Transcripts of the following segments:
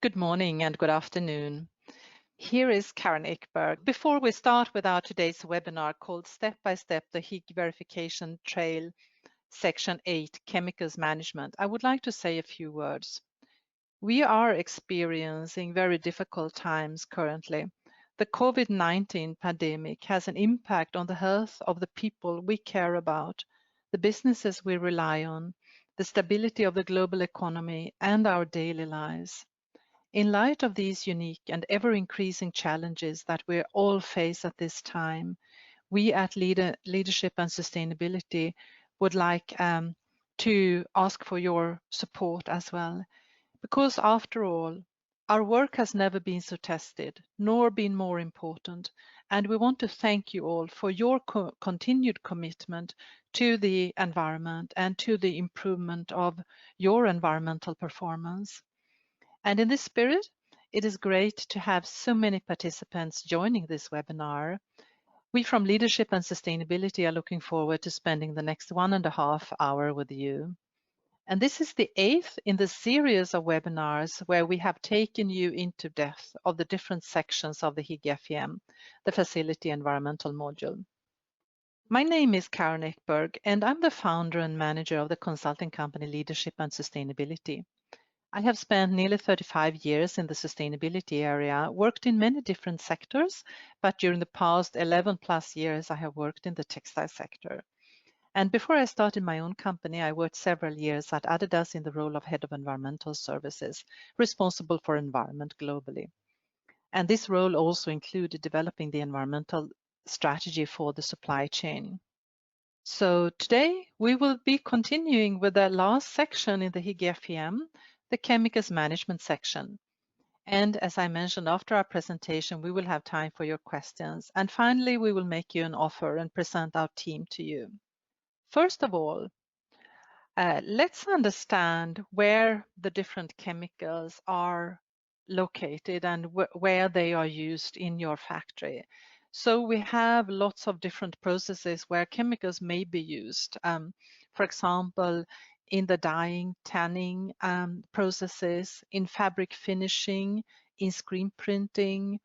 Good morning and good afternoon. Here is Karen Ekberg. Before we start with our today's webinar called Step by Step, the Higg Verification Trail, Section 8, Chemicals Management, I would like to say a few words. We are experiencing very difficult times currently. The COVID-19 pandemic has an impact on the health of the people we care about, the businesses we rely on, the stability of the global economy, and our daily lives. In light of these unique and ever-increasing challenges that we all face at this time, we at Leadership and Sustainability would like to ask for your support as well. Because after all, our work has never been so tested, nor been more important, and we want to thank you all for your continued commitment to the environment and to the improvement of your environmental performance. And in this spirit, it is great to have so many participants joining this webinar. We from Leadership and Sustainability are looking forward to spending the next 1.5 hours with you. And this is the 8th in the series of webinars where we have taken you into depth of the different sections of the Higg FEM, the Facility Environmental Module. My name is Karen Ekberg, and I'm the founder and manager of the consulting company Leadership and Sustainability. I have spent nearly 35 years in the sustainability area, worked in many different sectors, but during the past 11 plus years, I have worked in the textile sector. And before I started my own company, I worked several years at Adidas in the role of Head of Environmental Services, responsible for environment globally. And this role also included developing the environmental strategy for the supply chain. So today we will be continuing with the last section in the Higg FEM, the chemicals management section. And as I mentioned, after our presentation, we will have time for your questions. And finally, we will make you an offer and present our team to you. First of all, let's understand where the different chemicals are located and where they are used in your factory. So we have lots of different processes where chemicals may be used. For example, in the dyeing, tanning processes, in fabric finishing, in screen printing,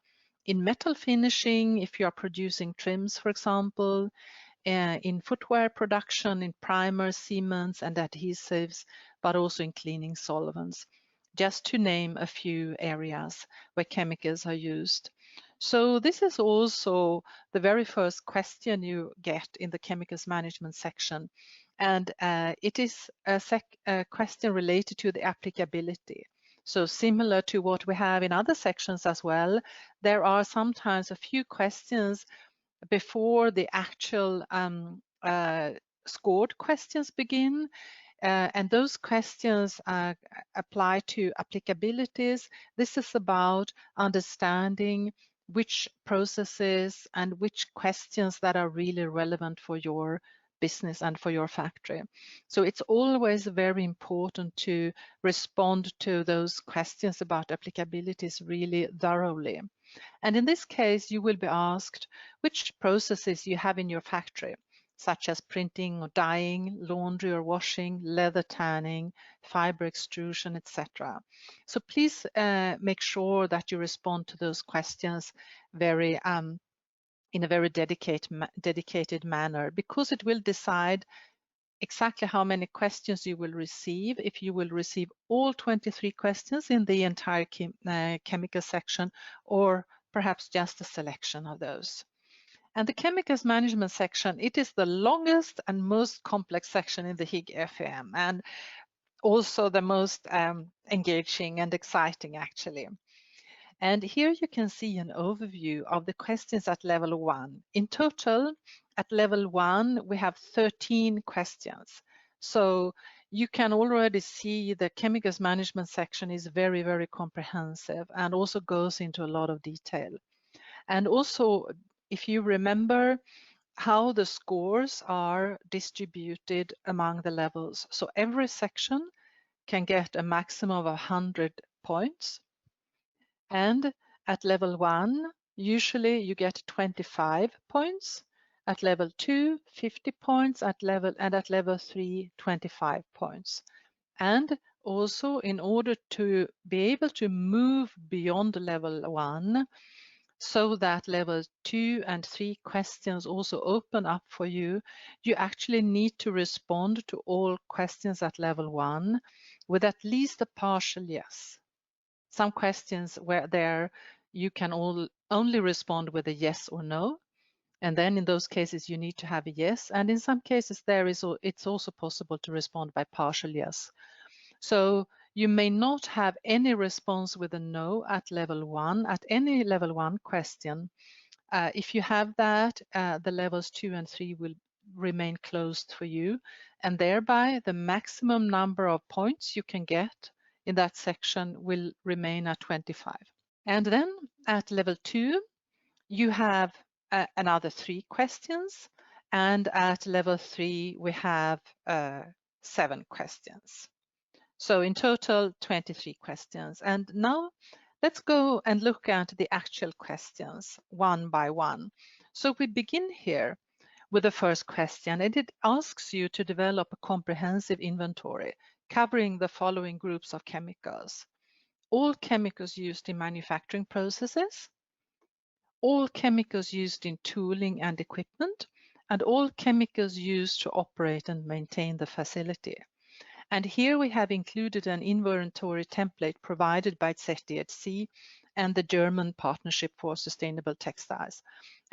in metal finishing, if you are producing trims, for example, in footwear production, in primers, cements, and adhesives, but also in cleaning solvents, just to name a few areas where chemicals are used. So this is also the very first question you get in the chemicals management section. And it is a question related to the applicability. So similar to what we have in other sections as well, there are sometimes a few questions before the actual scored questions begin. And those questions apply to applicabilities. This is about understanding which processes and which questions that are really relevant for your business and for your factory. So it's always very important to respond to those questions about applicabilities really thoroughly. And in this case, you will be asked which processes you have in your factory, such as printing or dyeing, laundry or washing, leather tanning, fiber extrusion, etc. So please make sure that you respond to those questions very in a very dedicated manner, because it will decide exactly how many questions you will receive, if you will receive all 23 questions in the entire chemical section, or perhaps just a selection of those. And the chemicals management section, it is the longest and most complex section in the Higg FEM, and also the most engaging and exciting actually. And here you can see an overview of the questions at level 1. In total, at level 1, we have 13 questions. So you can already see the chemicals management section is very, very comprehensive and also goes into a lot of detail. And also, if you remember how the scores are distributed among the levels. So every section can get a maximum of 100 points. And at level 1, usually you get 25 points. At level 2, 50 points. At level 3, 25 points. And also, in order to be able to move beyond level 1, so that level 2 and 3 questions also open up for you, you actually need to respond to all questions at level 1 with at least a partial yes. Some questions where there you can only respond with a yes or no. And then in those cases, you need to have a yes. And in some cases, it's also possible to respond by partial yes. So you may not have any response with a no at level 1, at any level 1 question. If you have that, the levels 2 and 3 will remain closed for you. And thereby, the maximum number of points you can get in that section will remain at 25. And then at level 2, you have another 3 questions. And at level 3, we have 7 questions. So in total, 23 questions. And now let's go and look at the actual questions one by one. So we begin here with the first question, and it asks you to develop a comprehensive inventory covering the following groups of chemicals: all chemicals used in manufacturing processes, all chemicals used in tooling and equipment, and all chemicals used to operate and maintain the facility. And here we have included an inventory template provided by ZDHC and the German Partnership for Sustainable Textiles.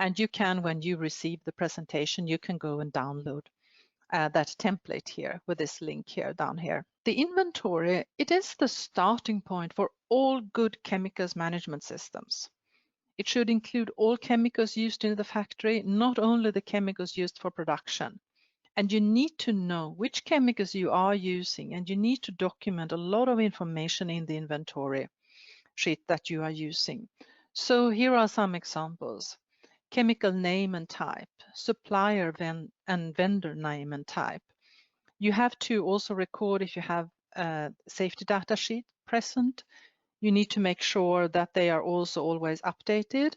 And you can, when you receive the presentation, you can go and download that template here with this link here down here. The inventory, it is the starting point for all good chemicals management systems. It should include all chemicals used in the factory, not only the chemicals used for production. And you need to know which chemicals you are using, and you need to document a lot of information in the inventory sheet that you are using. So here are some examples: chemical name and type, supplier and vendor name and type. You have to also record if you have a safety data sheet present. You need to make sure that they are also always updated.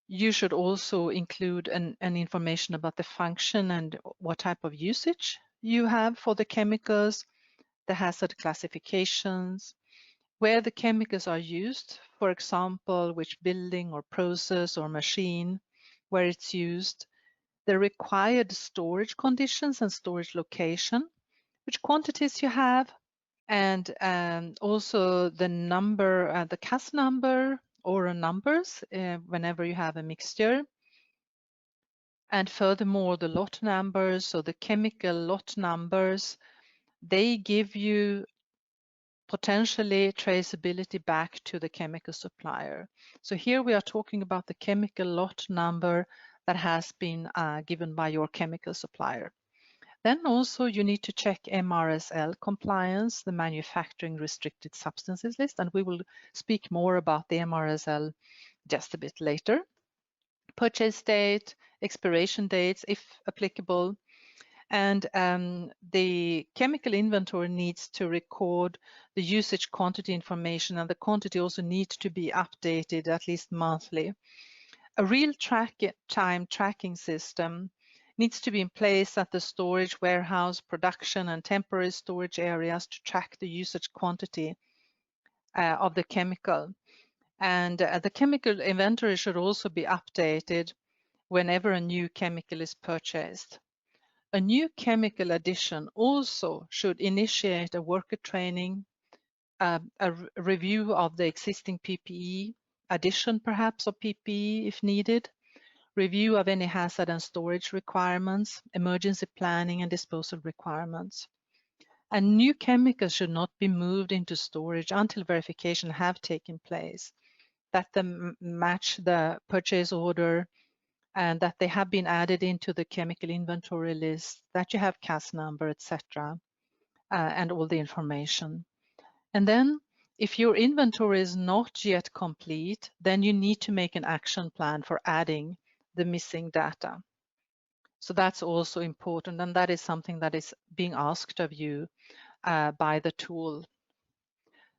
You should also include an information about the function and what type of usage you have for the chemicals, the hazard classifications, where the chemicals are used, for example, which building or process or machine, where it's used, the required storage conditions and storage location, which quantities you have, and also the number, the CAS number or numbers whenever you have a mixture. And furthermore, the lot numbers, so the chemical lot numbers, they give you potentially traceability back to the chemical supplier. So here we are talking about the chemical lot number that has been given by your chemical supplier. Then also you need to check MRSL compliance, the manufacturing restricted substances list, and we will speak more about the MRSL just a bit later. Purchase date, expiration dates, if applicable, and the chemical inventory needs to record the usage quantity information, and the quantity also needs to be updated at least monthly. A real-time tracking system needs to be in place at the storage warehouse, production, and temporary storage areas to track the usage quantity of the chemical. And the chemical inventory should also be updated whenever a new chemical is purchased. A new chemical addition also should initiate a worker training, a review of the existing PPE, addition perhaps of PPE if needed, review of any hazard and storage requirements, emergency planning and disposal requirements. And new chemicals should not be moved into storage until verification have taken place, that they match the purchase order, and that they have been added into the chemical inventory list, that you have CAS number, etc., and all the information. And then if your inventory is not yet complete, then you need to make an action plan for adding the missing data. So that's also important, and that is something that is being asked of you by the tool.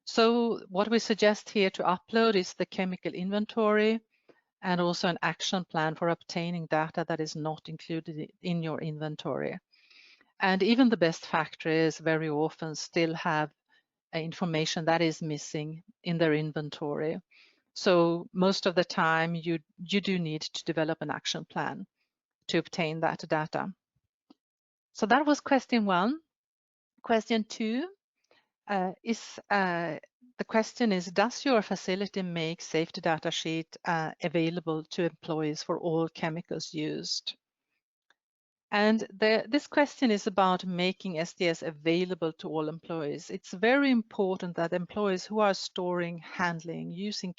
So what we suggest here to upload is the chemical inventory and also an action plan for obtaining data that is not included in your inventory. And even the best factories very often still have information that is missing in their inventory. So most of the time you do need to develop an action plan to obtain that data. So that was question 1. Question 2 is the question is, does your facility make safety data sheet available to employees for all chemicals used? And this question is about making SDS available to all employees. It's very important that employees who are storing, handling, using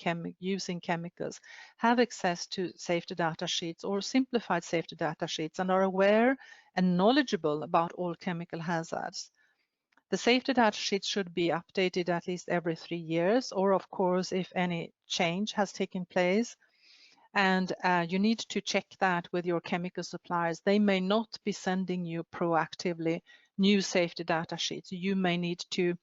chemicals have access to safety data sheets or simplified safety data sheets and are aware and knowledgeable about all chemical hazards. The safety data sheet should be updated at least every 3 years, or of course, if any change has taken place. And you need to check that with your chemical suppliers. They may not be sending you proactively new safety data sheets. You may need to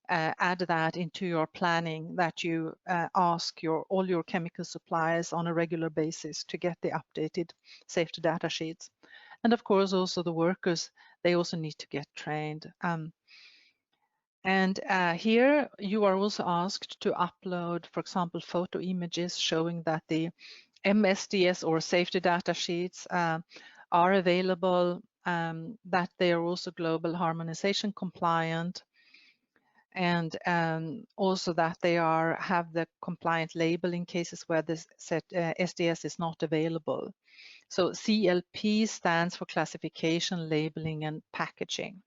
add that into your planning, that you ask all your chemical suppliers on a regular basis to get the updated safety data sheets. And of course, also the workers, they also need to get trained. And here you are also asked to upload, for example, photo images showing that the MSDS or safety data sheets are available, that they are also global harmonization compliant, and also that they have the compliant label in cases where this SDS is not available. So CLP stands for classification, labeling, and packaging.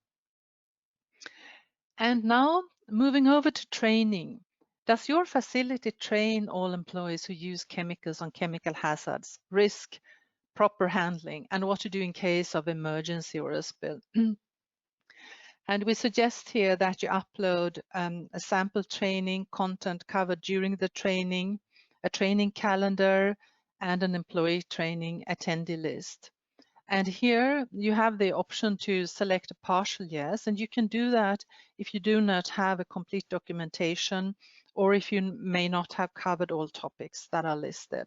And now moving over to training. Does your facility train all employees who use chemicals on chemical hazards, risk, proper handling, and what to do in case of emergency or a spill? And we suggest here that you upload a sample training content covered during the training, a training calendar, and an employee training attendee list. And here you have the option to select a partial yes, and you can do that if you do not have a complete documentation or if you may not have covered all topics that are listed.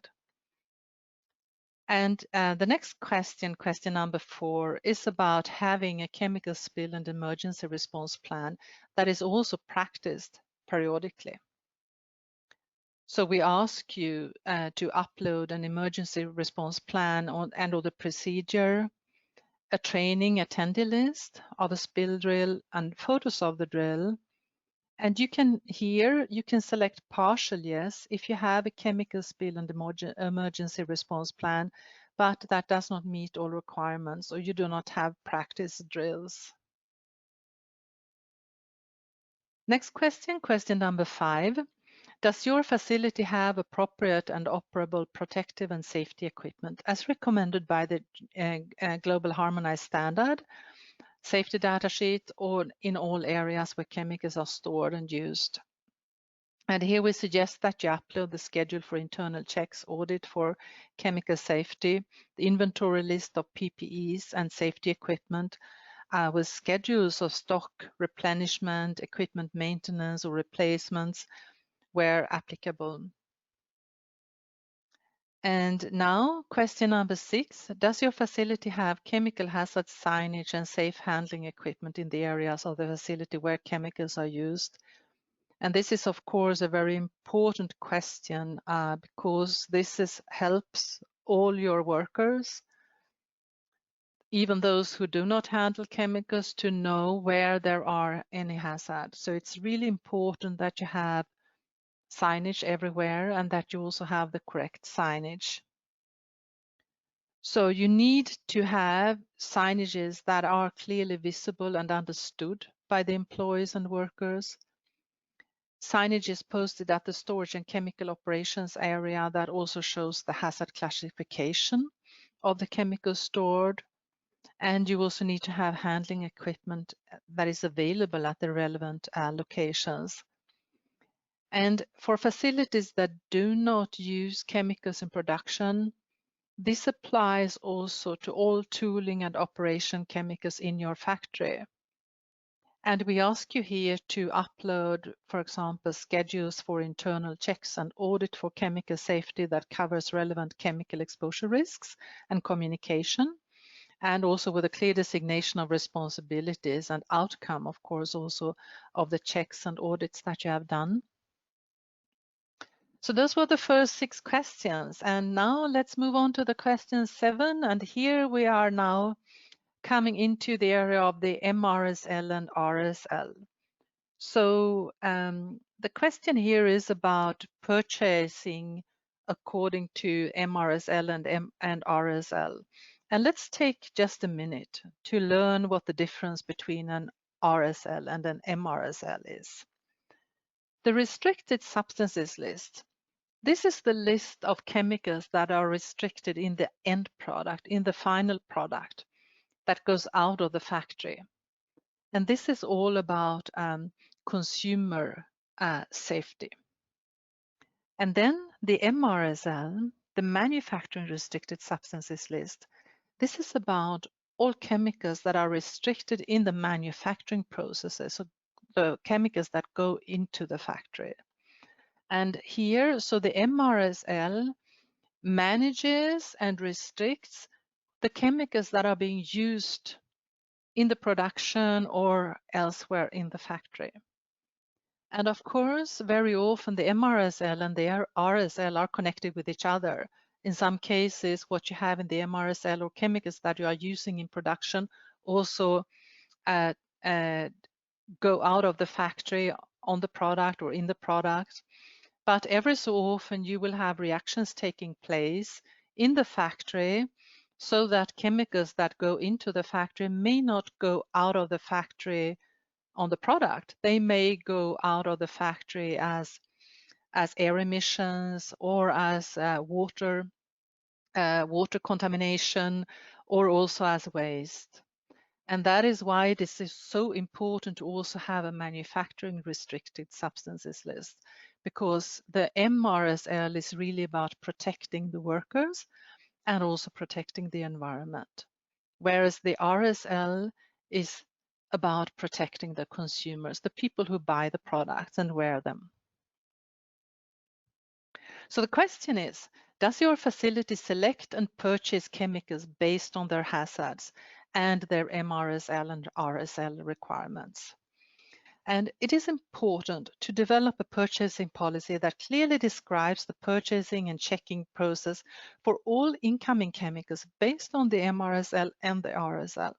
And the next question, question number 4, is about having a chemical spill and emergency response plan that is also practiced periodically. So we ask you to upload an emergency response plan and or the procedure, a training attendee list of a spill drill and photos of the drill. And you can select partial yes if you have a chemical spill and emergency response plan, but that does not meet all requirements or you do not have practice drills. Next question, question number 5. Does your facility have appropriate and operable protective and safety equipment as recommended by the Global Harmonized Standard safety data sheet or in all areas where chemicals are stored and used? And here we suggest that you upload the schedule for internal checks, audit for chemical safety, the inventory list of PPEs and safety equipment with schedules of stock, replenishment, equipment maintenance or replacements where applicable. And now question number 6, does your facility have chemical hazard signage and safe handling equipment in the areas of the facility where chemicals are used? And this is of course a very important question because this helps all your workers, even those who do not handle chemicals, to know where there are any hazards. So it's really important that you have signage everywhere and that you also have the correct signage. So you need to have signages that are clearly visible and understood by the employees and workers. Signage is posted at the storage and chemical operations area that also shows the hazard classification of the chemicals stored. And you also need to have handling equipment that is available at the relevant locations. And for facilities that do not use chemicals in production, this applies also to all tooling and operation chemicals in your factory. And we ask you here to upload, for example, schedules for internal checks and audit for chemical safety that covers relevant chemical exposure risks and communication, and also with a clear designation of responsibilities and outcome, of course, also of the checks and audits that you have done. So those were the first 6 questions, and now let's move on to the question 7, and here we are now coming into the area of the MRSL and RSL. So the question here is about purchasing according to MRSL and RSL. And let's take just a minute to learn what the difference between an RSL and an MRSL is. The restricted substances list. This is the list of chemicals that are restricted in the end product, in the final product that goes out of the factory. And this is all about consumer safety. And then the MRSL, the manufacturing restricted substances list. This is about all chemicals that are restricted in the manufacturing processes, so the chemicals that go into the factory. And here, so the MRSL manages and restricts the chemicals that are being used in the production or elsewhere in the factory. And of course, very often the MRSL and the RSL are connected with each other. In some cases, what you have in the MRSL or chemicals that you are using in production also go out of the factory on the product or in the product. But every so often you will have reactions taking place in the factory so that chemicals that go into the factory may not go out of the factory on the product. They may go out of the factory as air emissions or as water contamination, or also as waste. And that is why it is so important to also have a manufacturing restricted substances list, because the MRSL is really about protecting the workers and also protecting the environment, whereas the RSL is about protecting the consumers, the people who buy the products and wear them. So the question is, does your facility select and purchase chemicals based on their hazards and their MRSL and RSL requirements? And it is important to develop a purchasing policy that clearly describes the purchasing and checking process for all incoming chemicals based on the MRSL and the RSL.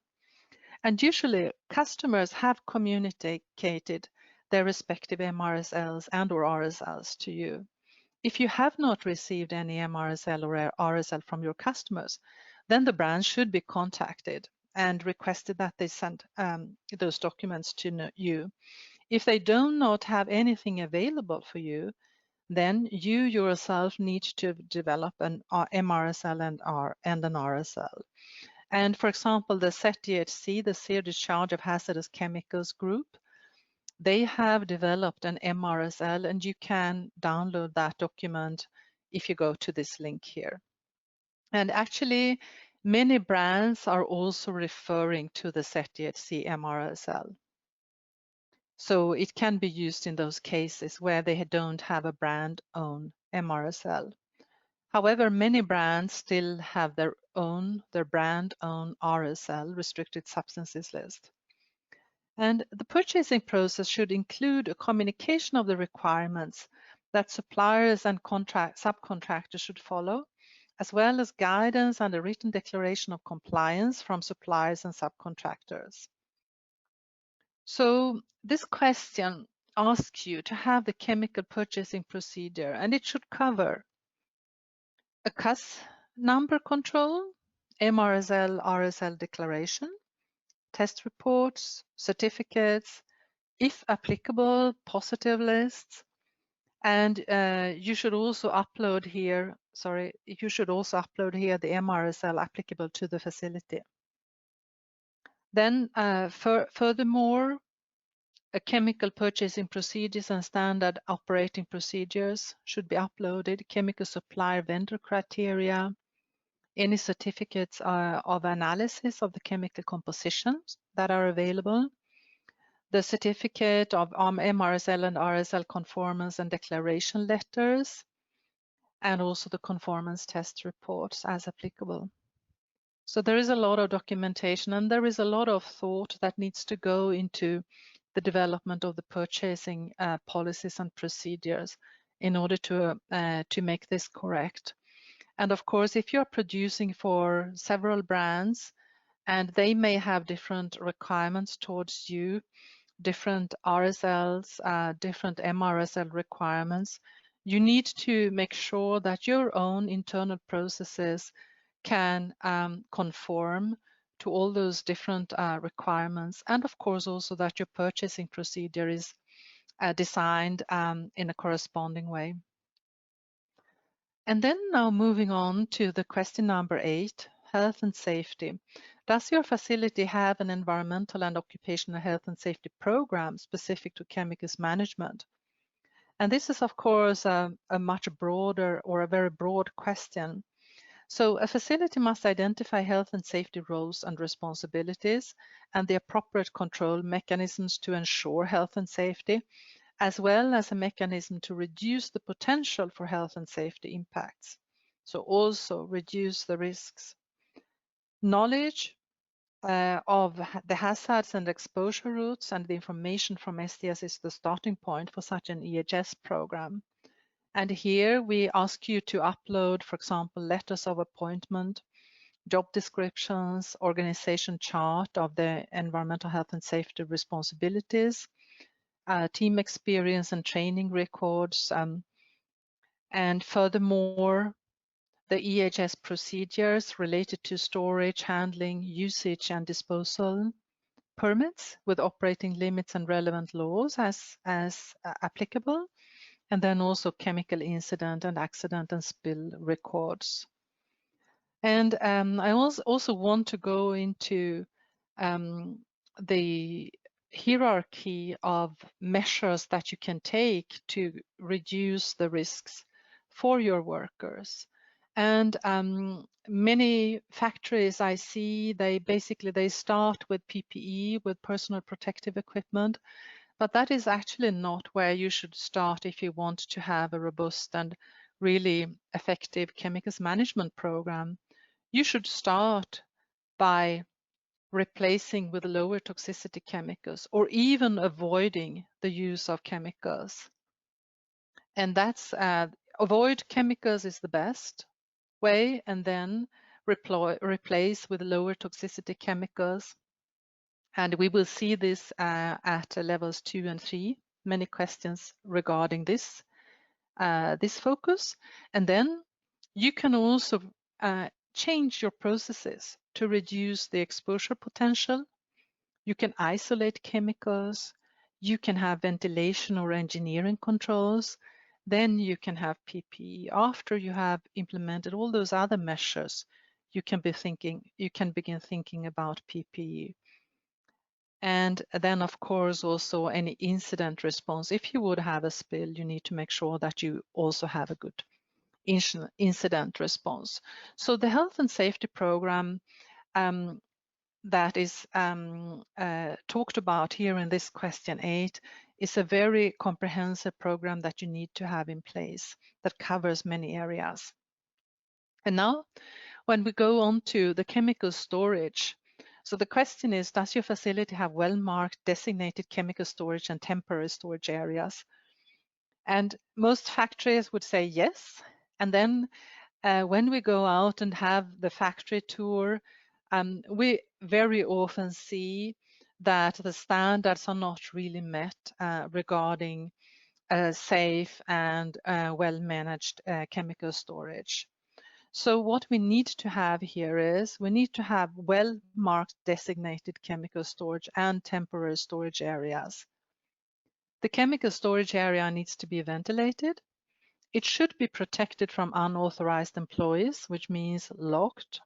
And usually customers have communicated their respective MRSLs and or RSLs to you. If you have not received any MRSL or RSL from your customers, then the brand should be contacted and requested that they send those documents to you. If they do not have anything available for you, then you yourself need to develop an MRSL and an RSL. And for example, the ZDHC, the Zero Discharge of Hazardous Chemicals group, they have developed an MRSL, and you can download that document if you go to this link here. And actually, many brands are also referring to the ZDHC MRSL. So it can be used in those cases where they don't have a brand-owned MRSL. However, many brands still have their brand-owned RSL, restricted substances list. And the purchasing process should include a communication of the requirements that suppliers and subcontractors should follow, as well as guidance and a written declaration of compliance from suppliers and subcontractors. So this question asks you to have the chemical purchasing procedure, and it should cover a CUS number control, MRSL, RSL declaration, test reports, certificates, if applicable, positive lists, and you should also upload here, the MRSL applicable to the facility. Then furthermore, a chemical purchasing procedures and standard operating procedures should be uploaded, chemical supplier vendor criteria, any certificates of analysis of the chemical compositions that are available, the certificate of MRSL and RSL conformance and declaration letters, and also the conformance test reports as applicable. So there is a lot of documentation and there is a lot of thought that needs to go into the development of the purchasing policies and procedures in order to make this correct. And of course, if you're producing for several brands and they may have different requirements towards you, different RSLs, different MRSL requirements, you need to make sure that your own internal processes can conform to all those different requirements, and of course also that your purchasing procedure is designed in a corresponding way. And then now moving on to the question number 8, health and safety. Does your facility have an environmental and occupational health and safety program specific to chemicals management? And this is of course a much broader or a very broad question. So a facility must identify health and safety roles and responsibilities and the appropriate control mechanisms to ensure health and safety, as well as a mechanism to reduce the potential for health and safety impacts. So also reduce the risks. Knowledge of the hazards and exposure routes and the information from STS is the starting point for such an EHS program. And here we ask you to upload, for example, letters of appointment, job descriptions, organization chart of the environmental health and safety responsibilities, team experience and training records, and furthermore, the EHS procedures related to storage, handling, usage, and disposal, permits with operating limits and relevant laws as applicable, and then also chemical incident and accident and spill records. And I also want to go into the hierarchy of measures that you can take to reduce the risks for your workers. And many factories I see, they start with PPE, with personal protective equipment, but that is actually not where you should start if you want to have a robust and really effective chemicals management program. You should start by replacing with lower toxicity chemicals or even avoiding the use of chemicals. And that's avoid chemicals is the best way, and then replace with lower toxicity chemicals. And we will see this at levels 2 and 3, many questions regarding this, this focus. And then you can also change your processes to reduce the exposure potential. You can isolate chemicals. You can have ventilation or engineering controls. Then you can have PPE. After you have implemented all those other measures, you can begin thinking about PPE. And then, of course, also any incident response. If you would have a spill, you need to make sure that you also have a good incident response. So the health and safety program that is talked about here in this question 8 is a very comprehensive program that you need to have in place that covers many areas. And now, when we go on to the chemical storage, so the question is, does your facility have well-marked designated chemical storage and temporary storage areas? And most factories would say yes. And then when we go out and have the factory tour, we very often see that the standards are not really met regarding safe and well-managed chemical storage. So what we need to have here is we need to have well-marked designated chemical storage and temporary storage areas. The chemical storage area needs to be ventilated. It should be protected from unauthorized employees, which means locked.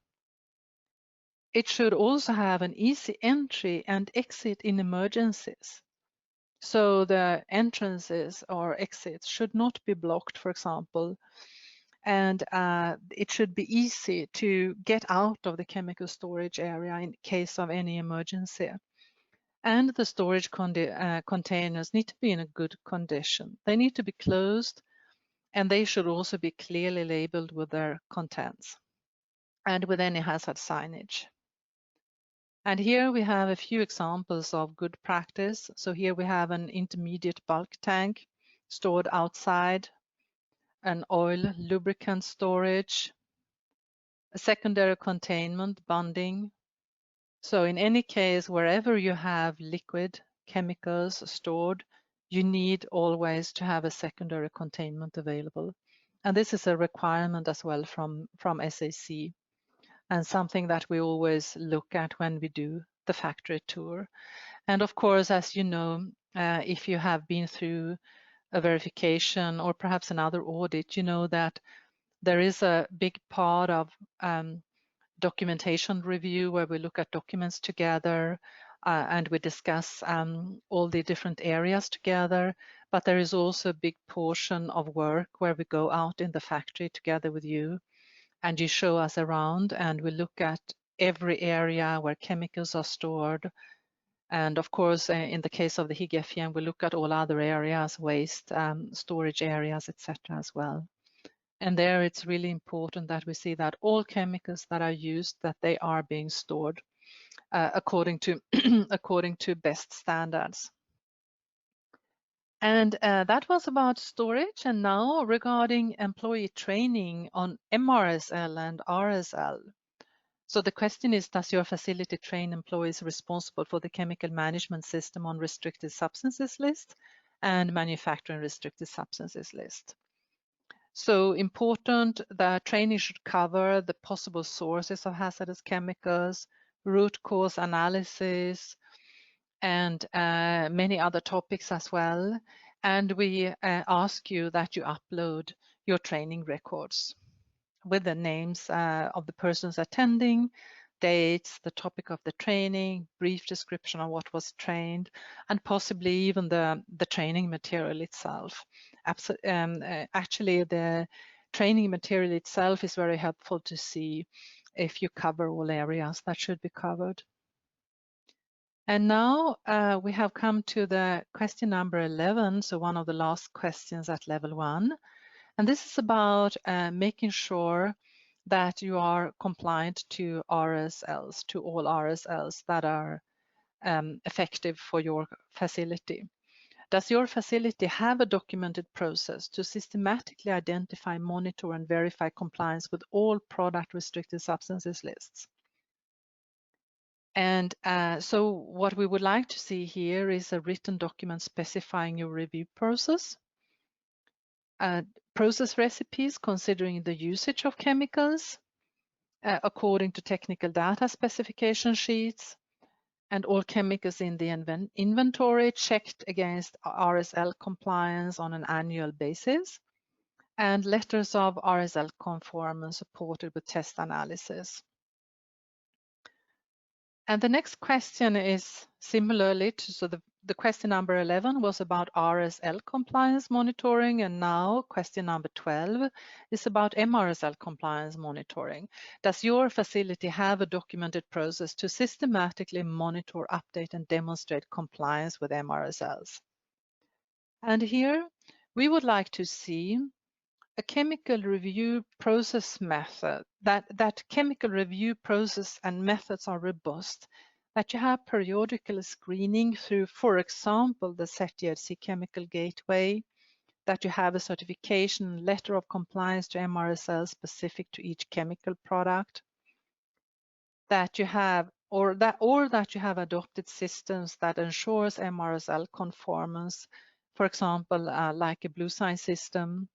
It should also have an easy entry and exit in emergencies. So the entrances or exits should not be blocked, for example, and it should be easy to get out of the chemical storage area in case of any emergency. And the storage containers need to be in a good condition. They need to be closed, and they should also be clearly labeled with their contents. and with any hazard signage. And here we have a few examples of good practice. So here we have an intermediate bulk tank stored outside, an oil lubricant storage, a secondary containment bonding. So in any case, wherever you have liquid chemicals stored, you need always to have a secondary containment available. And this is a requirement as well from SAC, and something that we always look at when we do the factory tour. And of course, as you know, if you have been through a verification or perhaps another audit, you know that there is a big part of documentation review where we look at documents together and we discuss all the different areas together. But there is also a big portion of work where we go out in the factory together with you and you show us around and we look at every area where chemicals are stored. And of course, in the case of the Higg FEM, we look at all other areas, waste, storage areas, etc. as well. And there it's really important that we see that all chemicals that are used, that they are being stored according to according to best standards. And that was about storage. And now regarding employee training on MRSL and RSL. So the question is, does your facility train employees responsible for the chemical management system on restricted substances list and manufacturing restricted substances list? So important that training should cover the possible sources of hazardous chemicals, root cause analysis, and many other topics as well. And we ask you that you upload your training records with the names of the persons attending, dates, the topic of the training, brief description of what was trained, and possibly even the training material itself. Actually, the training material itself is very helpful to see if you cover all areas that should be covered. And now we have come to the question number 11, so one of the last questions at level 1. And this is about making sure that you are compliant to RSLs, to all RSLs that are effective for your facility. Does your facility have a documented process to systematically identify, monitor, and verify compliance with all product restricted substances lists? And so what we would like to see here is a written document specifying your review process, process recipes considering the usage of chemicals according to technical data specification sheets, and all chemicals in the inventory checked against RSL compliance on an annual basis, and letters of RSL conformance supported with test analysis. And the next question is similarly to, so the question number 11 was about RSL compliance monitoring, and now question number 12 is about MRSL compliance monitoring. Does your facility have a documented process to systematically monitor, update, and demonstrate compliance with MRSLs? And here we would like to see a chemical review process method, that chemical review process and methods are robust, that you have periodical screening through, for example, the ZTRC chemical gateway, that you have a certification letter of compliance to MRSL specific to each chemical product, that you have or that you have adopted systems that ensures MRSL conformance, for example, like a blue sign system.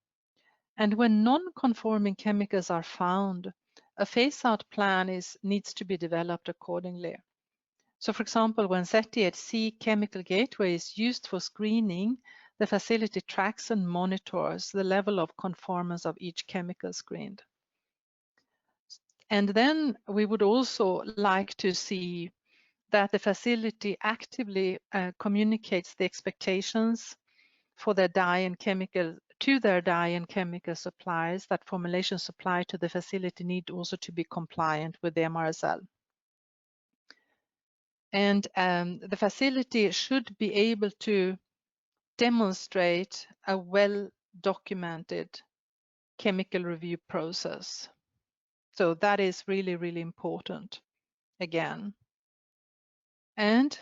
And when non-conforming chemicals are found, a phase-out plan needs to be developed accordingly. So for example, when ZTHC chemical gateway is used for screening, the facility tracks and monitors the level of conformance of each chemical screened. And then we would also like to see that the facility actively communicates the expectations for their dye and chemical to their dye and chemical suppliers, that formulation supplied to the facility need also to be compliant with the MRSL. And the facility should be able to demonstrate a well-documented chemical review process. So that is really, really important again. And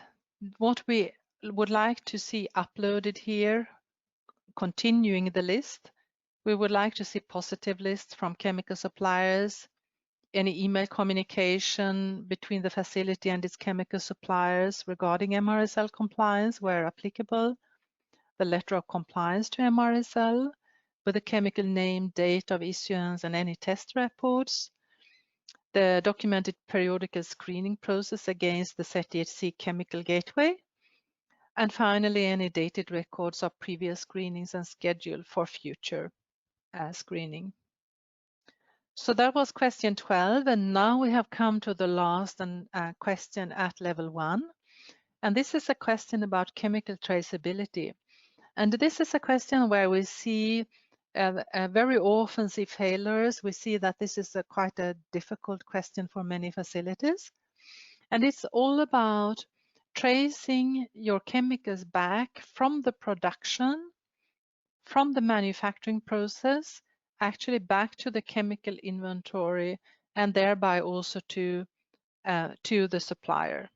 what we would like to see uploaded here, continuing the list, we would like to see positive lists from chemical suppliers, any email communication between the facility and its chemical suppliers regarding MRSL compliance where applicable, the letter of compliance to MRSL with the chemical name, date of issuance, and any test reports, the documented periodical screening process against the ZDHC chemical gateway, and finally, any dated records of previous screenings and schedule for future screening. So that was question 12, and now we have come to the last question at level 1. And this is a question about chemical traceability. And this is a question where we see very often see failures. We see that this is quite a difficult question for many facilities. And it's all about tracing your chemicals back from the production, from the manufacturing process, actually back to the chemical inventory, and thereby also to the supplier.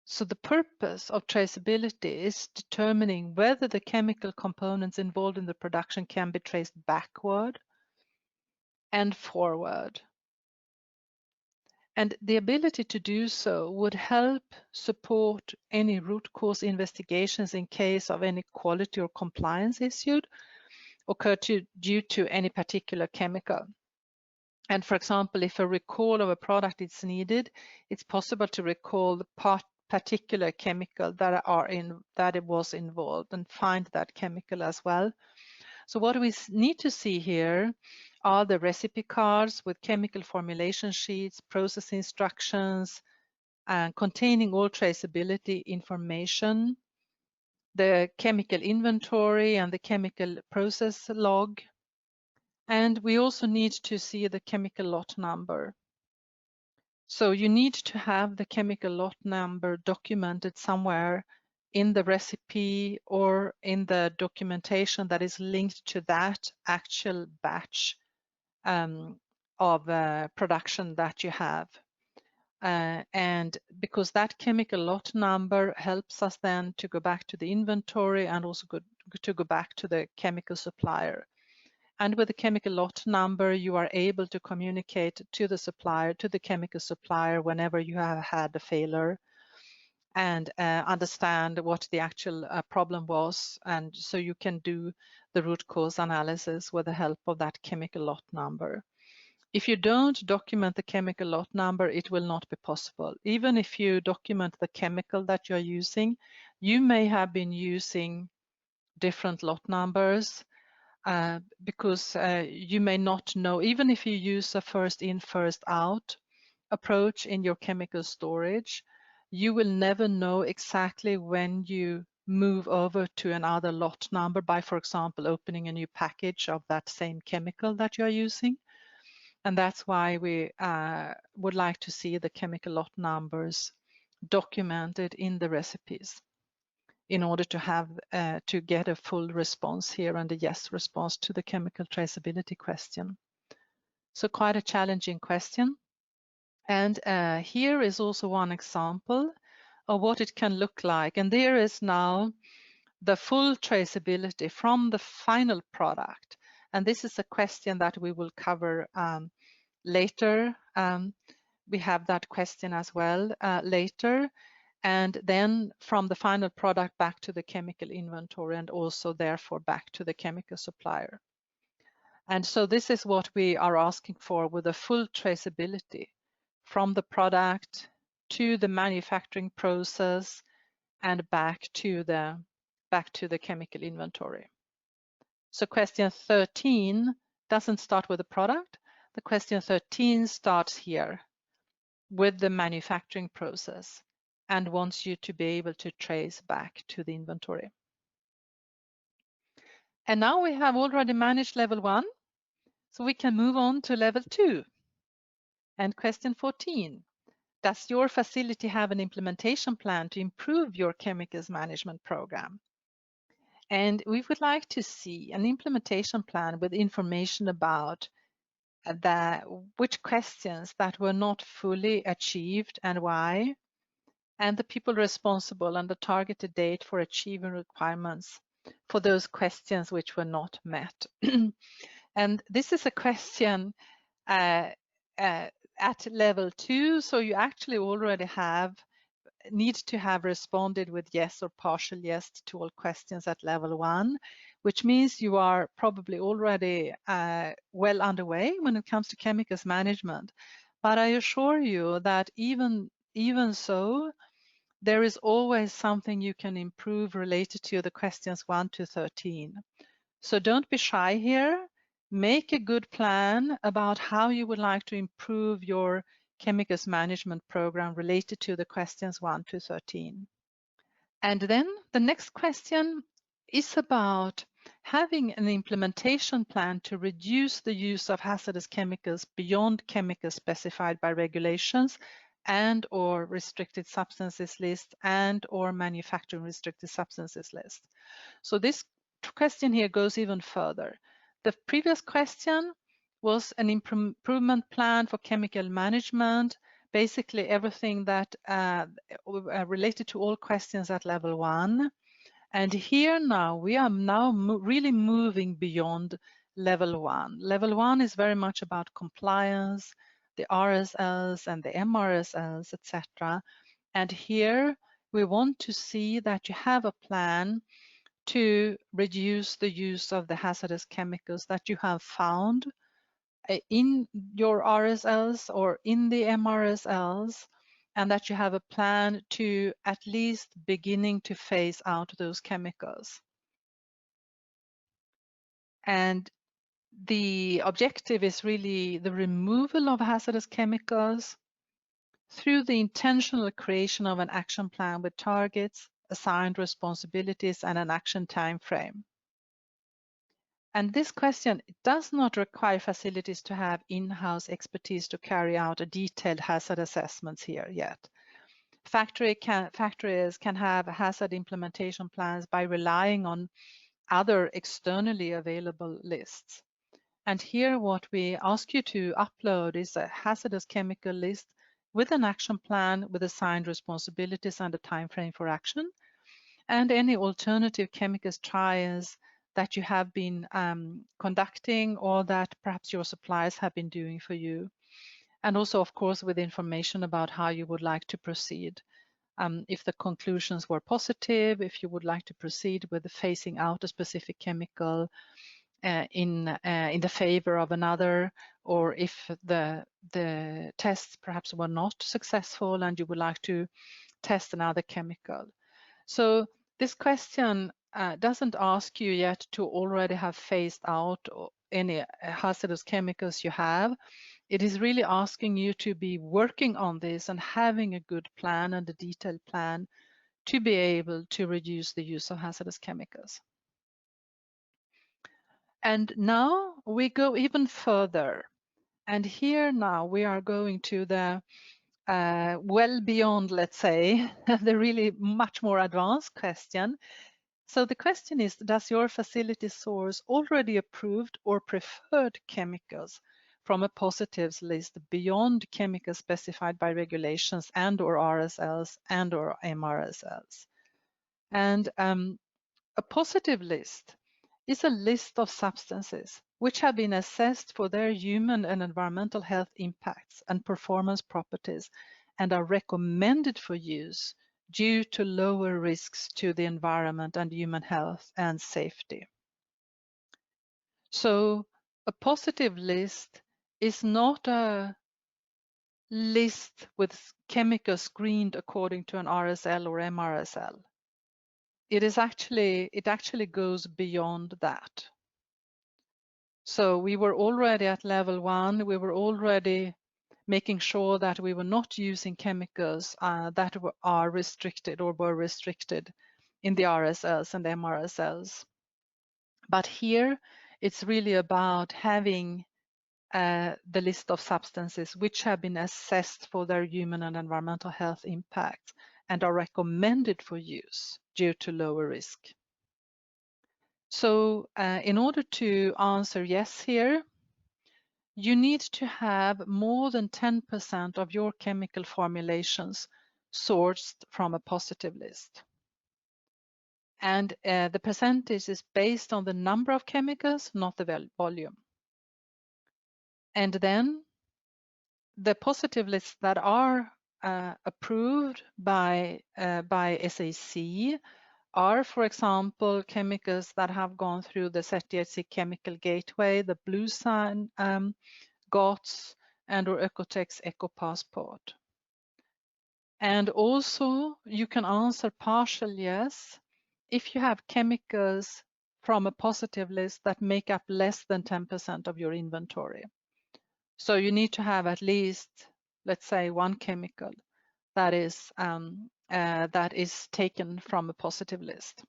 So the purpose of traceability is determining whether the chemical components involved in the production can be traced backward and forward. And the ability to do so would help support any root cause investigations in case of any quality or compliance issue occur due to any particular chemical. And for example, if a recall of a product is needed, it's possible to recall the particular chemical that it was involved and find that chemical as well. So what we need to see here are the recipe cards with chemical formulation sheets, process instructions, containing all traceability information, the chemical inventory and the chemical process log. And we also need to see the chemical lot number. So you need to have the chemical lot number documented somewhere in the recipe or in the documentation that is linked to that actual batch of production that you have. And because that chemical lot number helps us then to go back to the inventory and also to go back to the chemical supplier. And with the chemical lot number, you are able to communicate to the supplier, to the chemical supplier, whenever you have had a failure and understand what the actual problem was. And so you can do the root cause analysis with the help of that chemical lot number. If you don't document the chemical lot number, it will not be possible. Even if you document the chemical that you're using, you may have been using different lot numbers because you may not know, even if you use a first in, first out approach in your chemical storage, you will never know exactly when you move over to another lot number by, for example, opening a new package of that same chemical that you're using. And that's why we would like to see the chemical lot numbers documented in the recipes in order to have to get a full response here and a yes response to the chemical traceability question. So quite a challenging question. And here is also one example of what it can look like. And there is now the full traceability from the final product. And this is a question that we will cover later. We have that question as well later. And then from the final product back to the chemical inventory and also therefore back to the chemical supplier. And so this is what we are asking for with a full traceability from the product to the manufacturing process and back to the chemical inventory. So question 13 doesn't start with the product. The question 13 starts here with the manufacturing process and wants you to be able to trace back to the inventory. And now we have already managed level 1, so we can move on to level 2. And question 14, does your facility have an implementation plan to improve your chemicals management program? And we would like to see an implementation plan with information about which questions that were not fully achieved and why, and the people responsible and the targeted date for achieving requirements for those questions which were not met. And this is a question at level 2, so you actually already need to have responded with yes or partial yes to all questions at level 1, which means you are probably already well underway when it comes to chemicals management. But I assure you that even so, there is always something you can improve related to the questions 1 to 13. So don't be shy here. Make a good plan about how you would like to improve your chemicals management program related to the questions 1 to 13. And then the next question is about having an implementation plan to reduce the use of hazardous chemicals beyond chemicals specified by regulations and or restricted substances list and or manufacturing restricted substances list. So this question here goes even further. The previous question was an improvement plan for chemical management, basically everything that related to all questions at level 1. And here now, we are now really moving beyond level 1. Level 1 is very much about compliance, the RSLs and the MRSLs, etc. And here we want to see that you have a plan to reduce the use of the hazardous chemicals that you have found in your RSLs or in the MRSLs, and that you have a plan to at least beginning to phase out those chemicals. And the objective is really the removal of hazardous chemicals through the intentional creation of an action plan with targets, assigned responsibilities, and an action time frame. And this question does not require facilities to have in-house expertise to carry out a detailed hazard assessments here yet. Factories can have hazard implementation plans by relying on other externally available lists. And here what we ask you to upload is a hazardous chemical list with an action plan with assigned responsibilities and a time frame for action, and any alternative chemicals trials that you have been conducting or that perhaps your suppliers have been doing for you. And also, of course, with information about how you would like to proceed. If the conclusions were positive, if you would like to proceed with phasing out a specific chemical in the favor of another, or if the tests perhaps were not successful and you would like to test another chemical. So this question doesn't ask you yet to already have phased out any hazardous chemicals you have. It is really asking you to be working on this and having a good plan and a detailed plan to be able to reduce the use of hazardous chemicals. And now we go even further. And here now we are going to the well beyond, let's say, the really much more advanced question. So the question is, does your facility source already approved or preferred chemicals from a positives list beyond chemicals specified by regulations and or RSLs and or MRSLs? And a positive list is a list of substances which have been assessed for their human and environmental health impacts and performance properties and are recommended for use due to lower risks to the environment and human health and safety. So a positive list is not a list with chemicals screened according to an RSL or MRSL. It actually goes beyond that. So we were already at level 1. We were already making sure that we were not using chemicals that are restricted or were restricted in the RSLs and MRSLs. But here it's really about having the list of substances which have been assessed for their human and environmental health impacts and are recommended for use due to lower risk. So in order to answer yes here, you need to have more than 10% of your chemical formulations sourced from a positive list. And the percentage is based on the number of chemicals, not the volume. And then the positive lists that are approved by SAC are, for example, chemicals that have gone through the ZTHC chemical gateway, the blue sign GOTS, and or Oecotex Eco Passport. And also you can answer partial yes if you have chemicals from a positive list that make up less than 10% of your inventory. So you need to have at least, let's say, one chemical that is taken from a positive list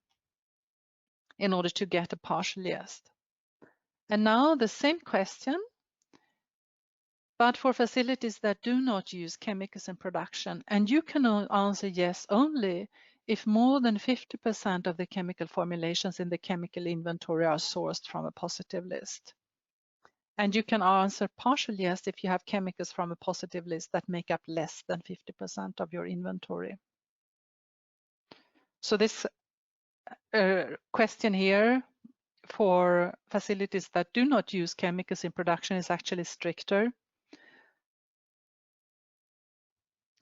in order to get a partial yes. And now the same question, but for facilities that do not use chemicals in production, and you can answer yes only if more than 50% of the chemical formulations in the chemical inventory are sourced from a positive list. And you can answer partial yes if you have chemicals from a positive list that make up less than 50% of your inventory. So this question here for facilities that do not use chemicals in production is actually stricter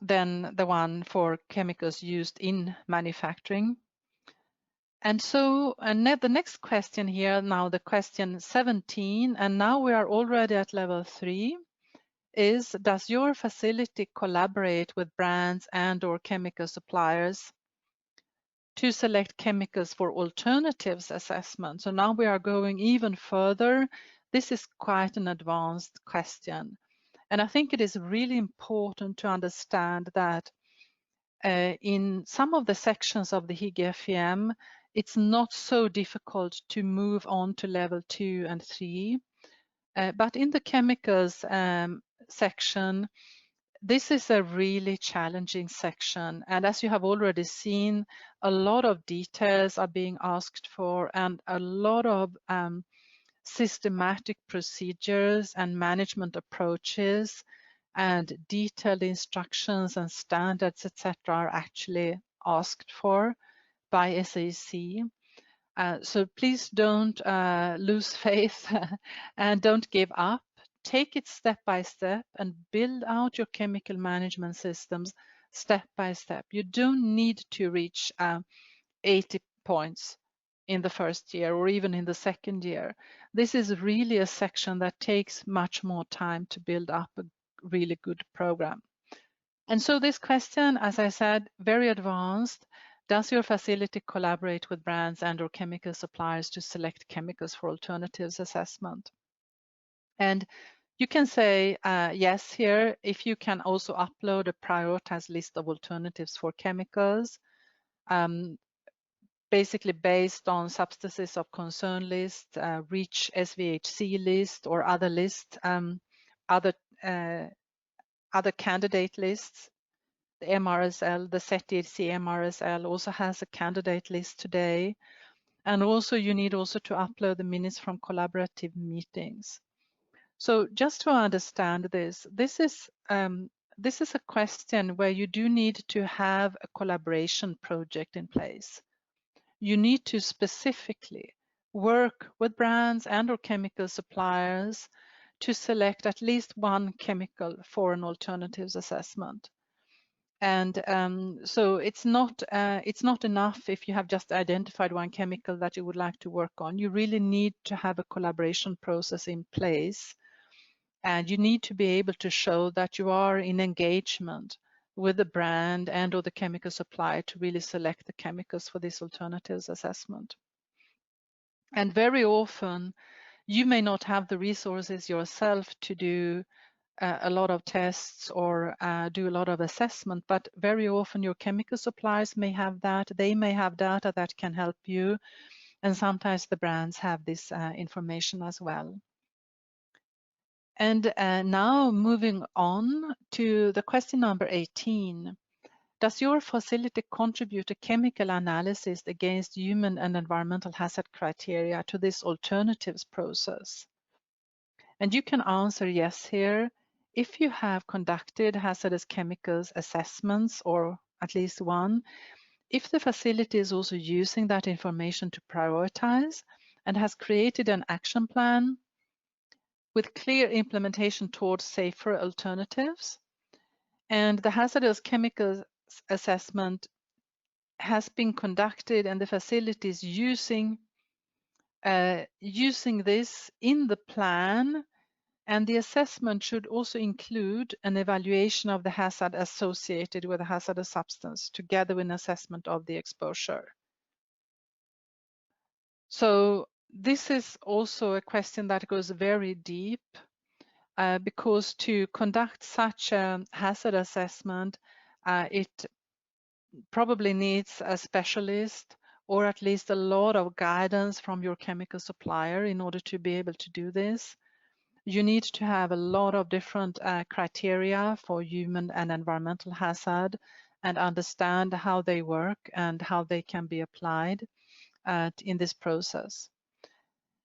than the one for chemicals used in manufacturing. And so the next question here, now the question 17, and now we are already at level 3, is does your facility collaborate with brands and or chemical suppliers to select chemicals for alternatives assessment? So now we are going even further. This is quite an advanced question. And I think it is really important to understand that in some of the sections of the Higg FEM, it's not so difficult to move on to level 2 and 3. But in the chemicals section, this is a really challenging section. And as you have already seen, a lot of details are being asked for and a lot of systematic procedures and management approaches and detailed instructions and standards, etc., are actually asked for by SAC. So please don't lose faith and don't give up. Take it step by step and build out your chemical management systems step by step. You don't need to reach 80 points in the first year or even in the second year. This is really a section that takes much more time to build up a really good program. And so this question, as I said, very advanced. Does your facility collaborate with brands and or chemical suppliers to select chemicals for alternatives assessment? And you can say yes here if you can also upload a prioritized list of alternatives for chemicals, basically based on substances of concern list, REACH SVHC list, or other lists, other candidate lists. The MRSL, the ZTHC MRSL also has a candidate list today. And also you need also to upload the minutes from collaborative meetings. So just to understand this is a question where you do need to have a collaboration project in place. You need to specifically work with brands and or chemical suppliers to select at least one chemical for an alternatives assessment. And so it's not enough if you have just identified one chemical that you would like to work on. You really need to have a collaboration process in place, and you need to be able to show that you are in engagement with the brand and or the chemical supplier to really select the chemicals for this alternatives assessment. And very often you may not have the resources yourself to do a lot of tests or do a lot of assessment, but very often your chemical suppliers may have that. They may have data that can help you, and sometimes the brands have this information as well. And now moving on to the question number 18. Does your facility contribute to chemical analysis against human and environmental hazard criteria to this alternatives process? And you can answer yes here if you have conducted hazardous chemicals assessments, or at least one, if the facility is also using that information to prioritize and has created an action plan with clear implementation towards safer alternatives, and the hazardous chemicals assessment has been conducted and the facility is using this in the plan, and the assessment should also include an evaluation of the hazard associated with a hazardous substance together with an assessment of the exposure. So this is also a question that goes very deep because to conduct such a hazard assessment, it probably needs a specialist or at least a lot of guidance from your chemical supplier in order to be able to do this. You need to have a lot of different criteria for human and environmental hazard and understand how they work and how they can be applied in this process.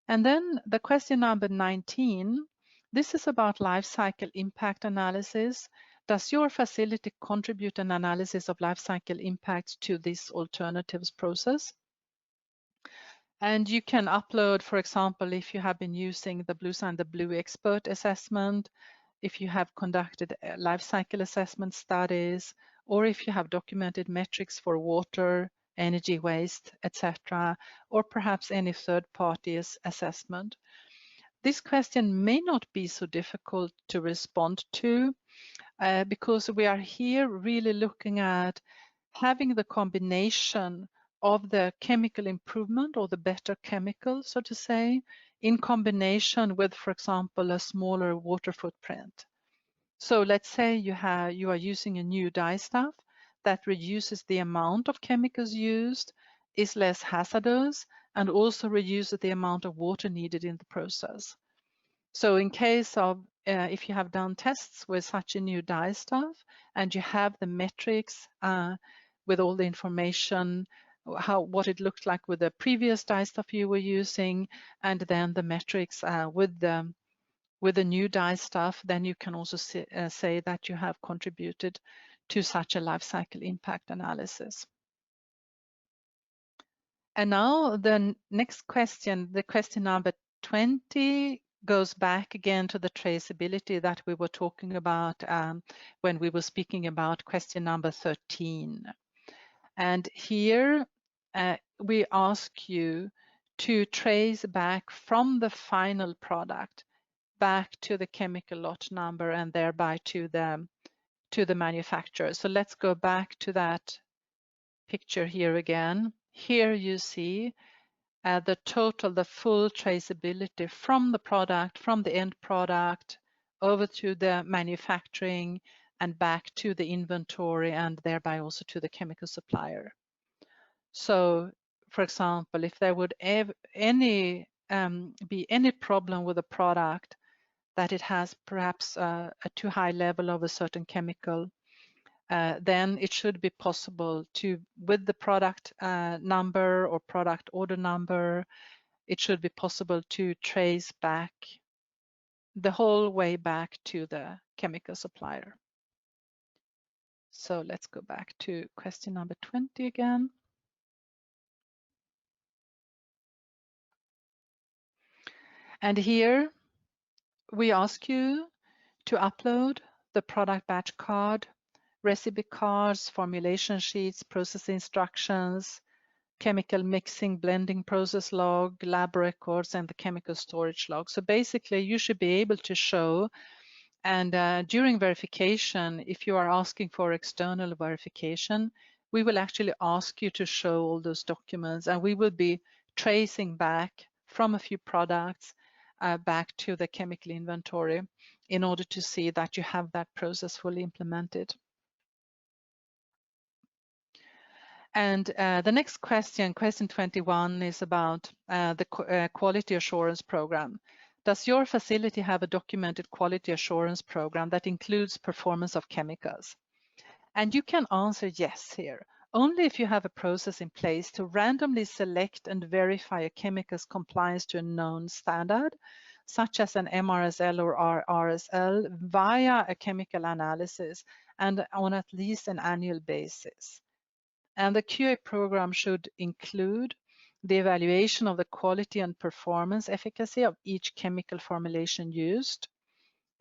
And then the question number 19, this is about life cycle impact analysis. Does your facility contribute an analysis of life cycle impacts to this alternatives process? And you can upload, for example, if you have been using the Blue Sign the Blue expert assessment, if you have conducted life cycle assessment studies, or if you have documented metrics for water, energy waste, etc., or perhaps any third-party assessment. This question may not be so difficult to respond to because we are here really looking at having the combination of the chemical improvement or the better chemical, so to say, in combination with, for example, a smaller water footprint. So let's say you are using a new dye stuff that reduces the amount of chemicals used, is less hazardous, and also reduces the amount of water needed in the process. So in case of if you have done tests with such a new dye stuff and you have the metrics with all the information, what it looked like with the previous dye stuff you were using, and then the metrics with the new dye stuff, then you can also say that you have contributed to such a life cycle impact analysis. And now the next question, the question number 20, goes back again to the traceability that we were talking about when we were speaking about question number 13. And here we ask you to trace back from the final product back to the chemical lot number and thereby to the manufacturer. So let's go back to that picture here again. Here you see the total, the full traceability from the product, from the end product over to the manufacturing and back to the inventory and thereby also to the chemical supplier. So, for example, if there would be any problem with a product that it has perhaps a too high level of a certain chemical, then it should be possible to, with the product number or product order number, it should be possible to trace back the whole way back to the chemical supplier. So let's go back to question number 20 again. And here we ask you to upload the product batch card, recipe cards, formulation sheets, process instructions, chemical mixing, blending process log, lab records, and the chemical storage log. So basically, you should be able to show, and during verification, if you are asking for external verification, we will actually ask you to show all those documents, and we will be tracing back from a few products back to the chemical inventory in order to see that you have that process fully implemented. And the next question, question 21, is about the quality assurance program. Does your facility have a documented quality assurance program that includes performance of chemicals? And you can answer yes here, only if you have a process in place to randomly select and verify a chemical's compliance to a known standard, such as an MRSL or RSL, via a chemical analysis and on at least an annual basis. And the QA program should include the evaluation of the quality and performance efficacy of each chemical formulation used,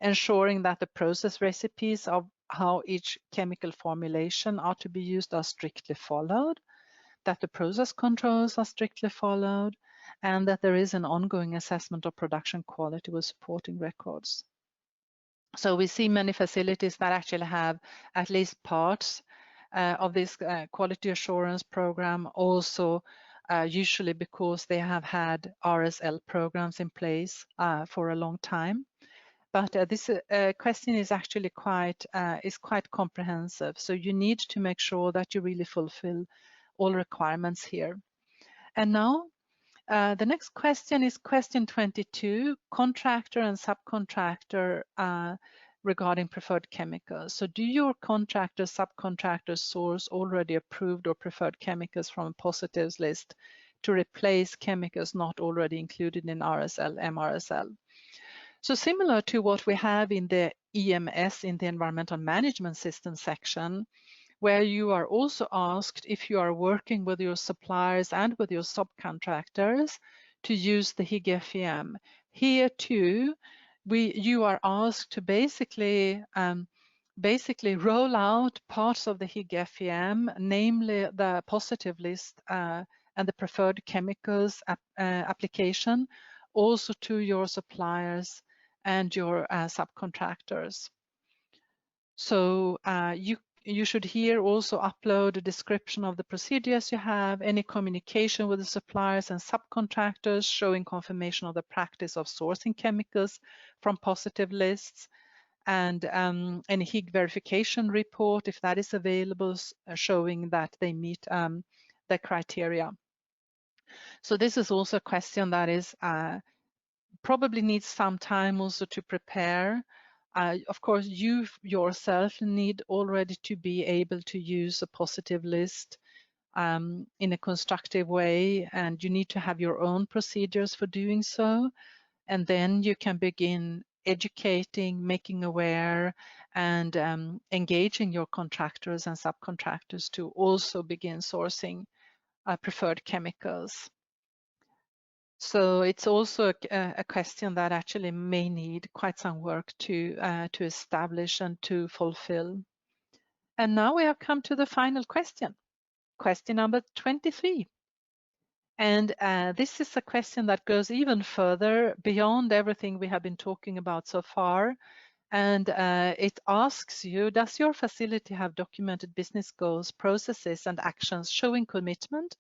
ensuring that the process recipes of how each chemical formulation are to be used are strictly followed, that the process controls are strictly followed, and that there is an ongoing assessment of production quality with supporting records. So we see many facilities that actually have at least parts of this quality assurance program, also usually because they have had RSL programs in place for a long time. But this question is actually quite comprehensive. So you need to make sure that you really fulfill all requirements here. And now the next question is question 22, contractor and subcontractor regarding preferred chemicals. So do your contractors, subcontractors source already approved or preferred chemicals from a positives list to replace chemicals not already included in RSL, MRSL? So similar to what we have in the EMS, in the environmental management system section, where you are also asked if you are working with your suppliers and with your subcontractors to use the Higg FEM. Here too, you are asked to basically roll out parts of the Higg FEM, namely the positive list and the preferred chemicals application, also to your suppliers and your subcontractors. So you should here also upload a description of the procedures you have, any communication with the suppliers and subcontractors showing confirmation of the practice of sourcing chemicals from positive lists, and any Higg verification report, if that is available, showing that they meet the criteria. So this is also a question that is probably needs some time also to prepare. Of course, you yourself need already to be able to use a positive list in a constructive way, and you need to have your own procedures for doing so. And then you can begin educating, making aware, and engaging your contractors and subcontractors to also begin sourcing preferred chemicals. So it's also a question that actually may need quite some work to establish and to fulfill. And now we have come to the final question, question number 23. And this is a question that goes even further beyond everything we have been talking about so far. And it asks you, does your facility have documented business goals, processes, and actions showing commitment,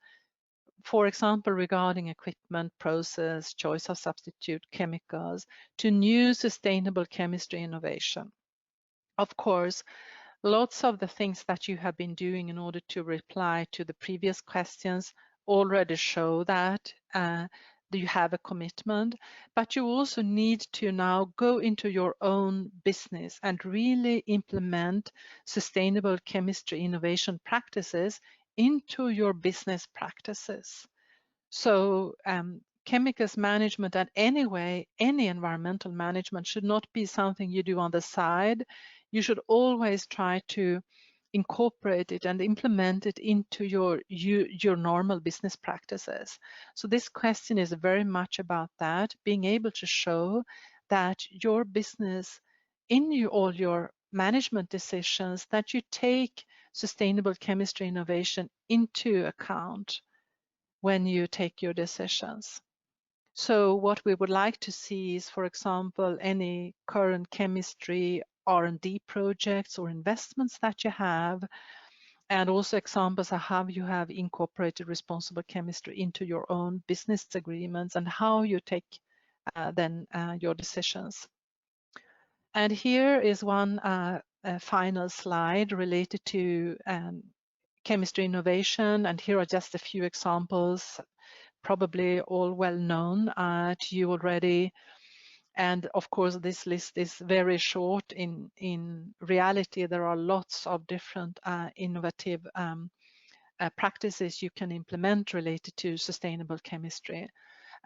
for example, regarding equipment, process, choice of substitute chemicals, to new sustainable chemistry innovation? Of course, lots of the things that you have been doing in order to reply to the previous questions already show that you have a commitment, but you also need to now go into your own business and really implement sustainable chemistry innovation practices into your business practices. So chemicals management, and anyway, any environmental management should not be something you do on the side. You should always try to incorporate it and implement it into your normal business practices. So this question is very much about that, being able to show that your business, in all your management decisions, that you take sustainable chemistry innovation into account when you take your decisions. So what we would like to see is, for example, any current chemistry R&D projects or investments that you have, and also examples of how you have incorporated responsible chemistry into your own business agreements and how you take then your decisions. And here is one final slide related to chemistry innovation, and here are just a few examples, probably all well known to you already. And of course, this list is very short. In reality, there are lots of different innovative practices you can implement related to sustainable chemistry.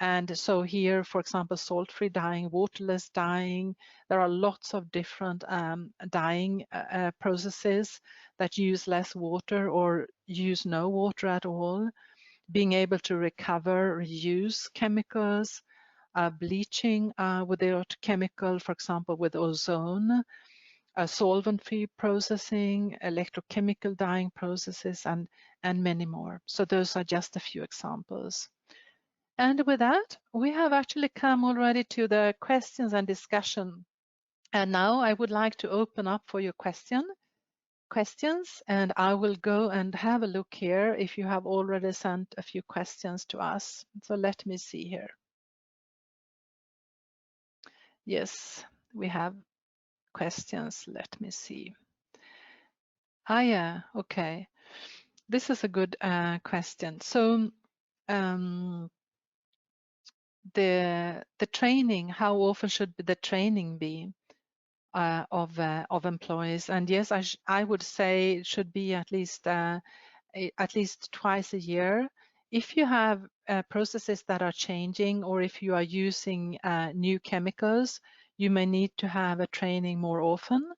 And so here, for example, salt-free dyeing, waterless dyeing, there are lots of different dyeing processes that use less water or use no water at all. Being able to recover, reuse chemicals, bleaching without chemical, for example, with ozone, solvent-free processing, electrochemical dyeing processes, and many more. So those are just a few examples. And with that, we have actually come already to the questions and discussion. And now I would like to open up for your questions, and I will go and have a look here if you have already sent a few questions to us. So let me see here. Yes, we have questions. Let me see. Yeah, okay. This is a good question. So the training, how often should the training be of employees? And yes, I would say it should be at least twice a year. If you have processes that are changing, or if you are using new chemicals, you may need to have a training more often.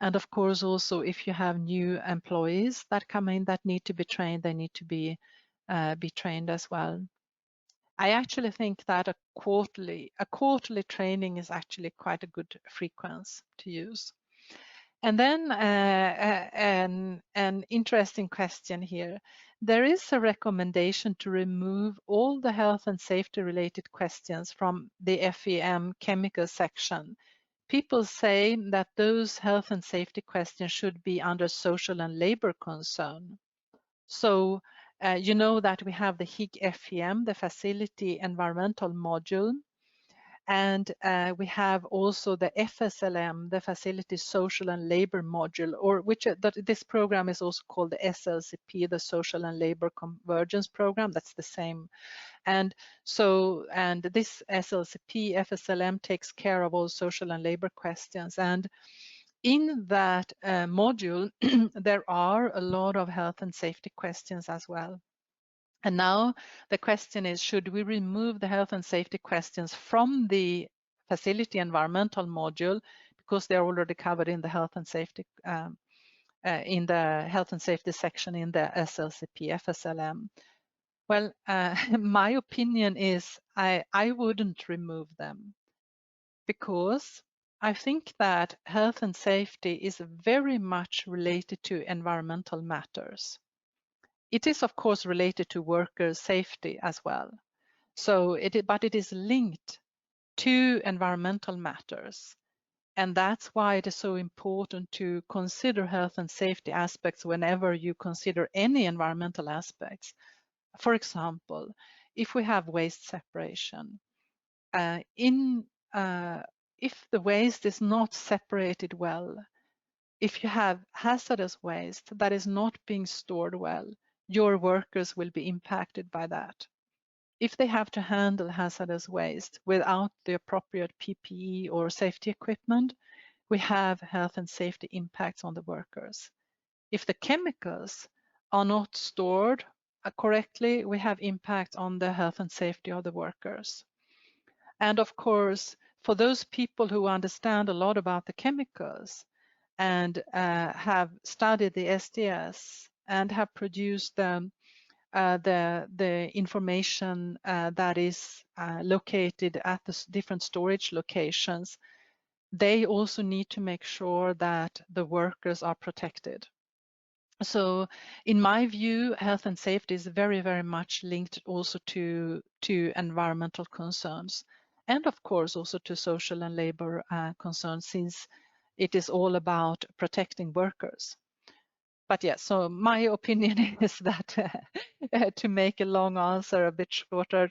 And of course, also if you have new employees that come in that need to be trained, they need to be trained as well. I actually think that a quarterly training is actually quite a good frequency to use. And then an interesting question here. There is a recommendation to remove all the health and safety related questions from the FEM chemical section. People say that those health and safety questions should be under social and labor concern. So you know that we have the Higg FEM, the facility environmental module, and we have also the FSLM, the Facility Social and Labor Module, or this program is also called the SLCP, the Social and Labor Convergence Program. That's the same. And this SLCP, FSLM takes care of all social and labor questions. And in that module, there are a lot of health and safety questions as well. And now the question is, should we remove the health and safety questions from the facility environmental module because they're already covered in the health and safety section in the SLCP FSLM? Well, my opinion is I wouldn't remove them, because I think that health and safety is very much related to environmental matters. It is, of course, related to worker safety as well. But it is linked to environmental matters. And that's why it is so important to consider health and safety aspects whenever you consider any environmental aspects. For example, if we have waste separation, if the waste is not separated well, if you have hazardous waste that is not being stored well, your workers will be impacted by that. If they have to handle hazardous waste without the appropriate PPE or safety equipment, we have health and safety impacts on the workers. If the chemicals are not stored correctly, we have impact on the health and safety of the workers. And of course, for those people who understand a lot about the chemicals and have studied the SDS and have produced the information that is located at the different storage locations, they also need to make sure that the workers are protected. So in my view, health and safety is very, very much linked also to environmental concerns, and of course also to social and labor concerns, since it is all about protecting workers. But yes, so my opinion is that to make a long answer a bit shorter,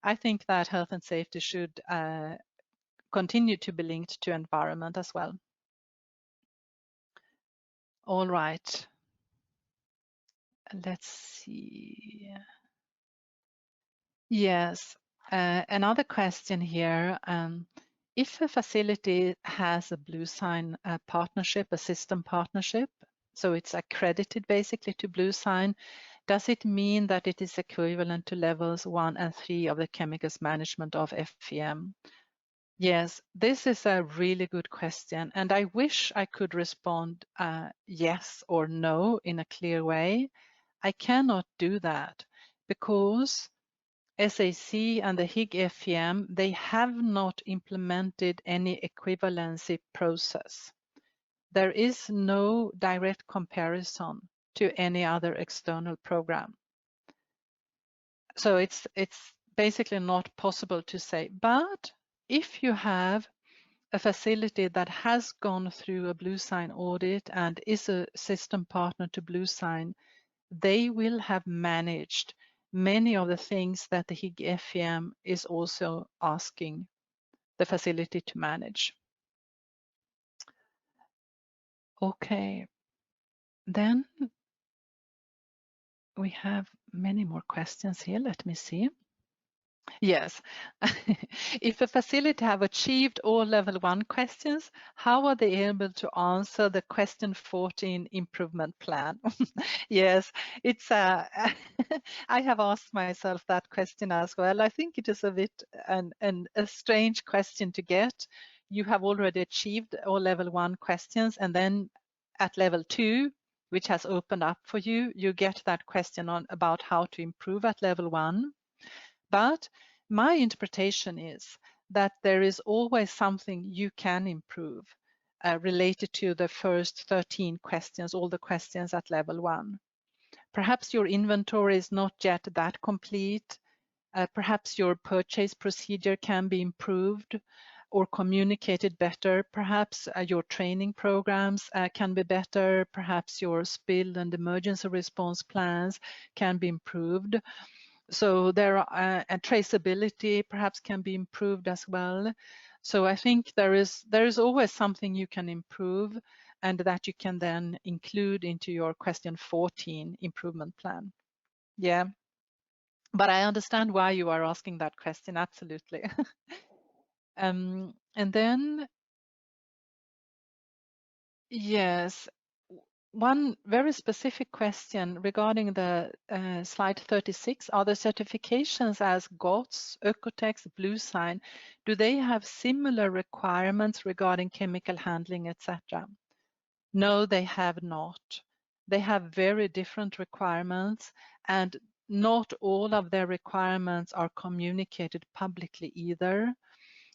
I think that health and safety should continue to be linked to environment as well. All right. Let's see. Yes, another question here. If a facility has a Blue Sign partnership, a system partnership, so it's accredited basically to Blue Sign, Does it mean that it is equivalent to levels 1 and 3 of the chemicals management of FEM? Yes, this is a really good question, and I wish I could respond yes or no in a clear way. I cannot do that because SAC and the Higg FEM, they have not implemented any equivalency process. There is no direct comparison to any other external program. So it's basically not possible to say, but if you have a facility that has gone through a BlueSign audit and is a system partner to BlueSign, they will have managed many of the things that the Higg FEM is also asking the facility to manage. Okay, then we have many more questions here. Let me see. Yes. If a facility have achieved all level 1 questions, how are they able to answer the question 14 improvement plan? Yes, it's I have asked myself that question as well. I think it is a bit a strange question to get. You have already achieved all level 1 questions, and then at level 2, which has opened up for you, you get that question on about how to improve at level 1. But my interpretation is that there is always something you can improve related to the first 13 questions, all the questions at level 1. Perhaps your inventory is not yet that complete. Perhaps your purchase procedure can be improved or communicated better. Perhaps your training programs can be better. Perhaps your spill and emergency response plans can be improved. So there are, and traceability perhaps can be improved as well. So I think there is always something you can improve, and that you can then include into your question 14 improvement plan. Yeah, but I understand why you are asking that question, absolutely. And then, yes, one very specific question regarding the slide 36, are the certifications as GOTS, Oekotex, BlueSign, do they have similar requirements regarding chemical handling, etc.? No, they have not. They have very different requirements, and not all of their requirements are communicated publicly either.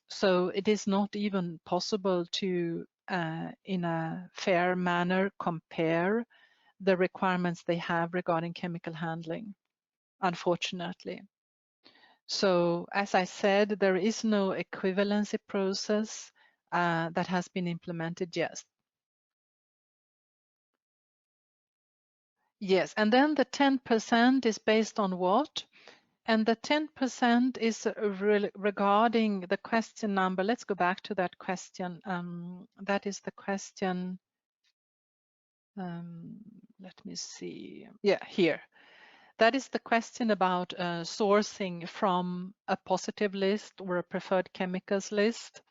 So it is not even possible to, in a fair manner, compare the requirements they have regarding chemical handling, unfortunately. So as I said, there is no equivalency process that has been implemented yet. Yes, and then the 10% is based on what? And the 10% is regarding the question number. Let's go back to that question. That is the question, let me see. Yeah, here. That is the question about sourcing from a positive list or a preferred chemicals list.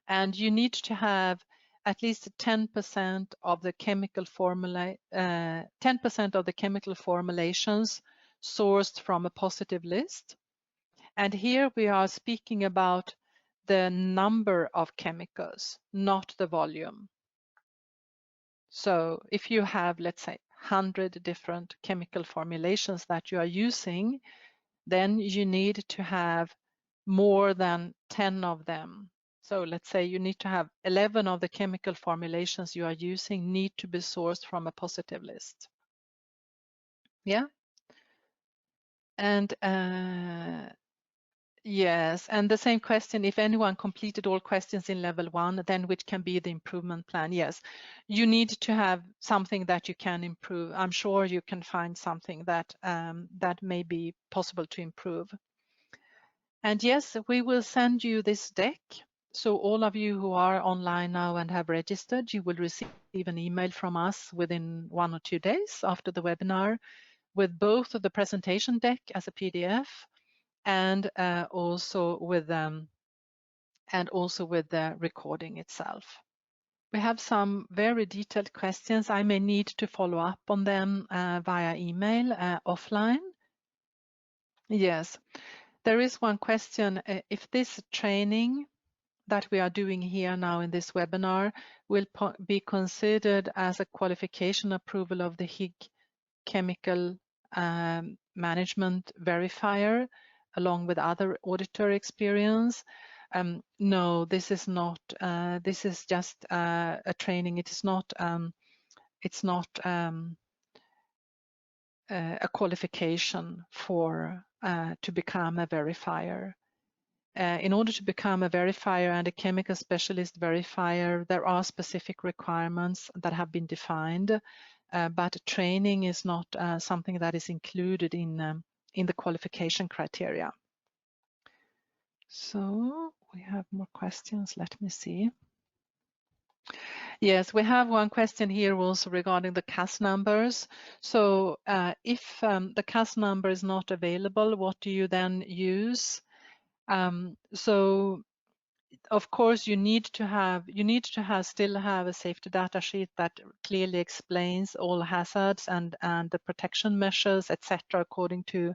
And you need to have at least 10% of the chemical formula, 10% of the chemical formulations sourced from a positive list. And here we are speaking about the number of chemicals, not the volume. So if you have, let's say, 100 different chemical formulations that you are using, then you need to have more than 10 of them. So let's say you need to have 11 of the chemical formulations you are using need to be sourced from a positive list. Yeah. And yes, and the same question, if anyone completed all questions in level 1, then which can be the improvement plan? Yes, you need to have something that you can improve. I'm sure you can find something that that may be possible to improve. And yes, we will send you this deck. So all of you who are online now and have registered, you will receive an email from us within 1 or 2 days after the webinar with both the presentation deck as a PDF and also with the recording itself. We have some very detailed questions. I may need to follow up on them via email offline. Yes, there is one question. If this training that we are doing here now in this webinar will be considered as a qualification approval of the Higg chemical management verifier along with other auditor experience. No, this is not. This is just a training. It is not. It's not a qualification for to become a verifier. In order to become a verifier and a chemical specialist verifier, there are specific requirements that have been defined, but training is not something that is included in the qualification criteria. So we have more questions. Let me see. Yes, we have one question here also regarding the CAS numbers. So if the CAS number is not available, what do you then use? So of course you need to still have a safety data sheet that clearly explains all hazards and the protection measures, etc., according to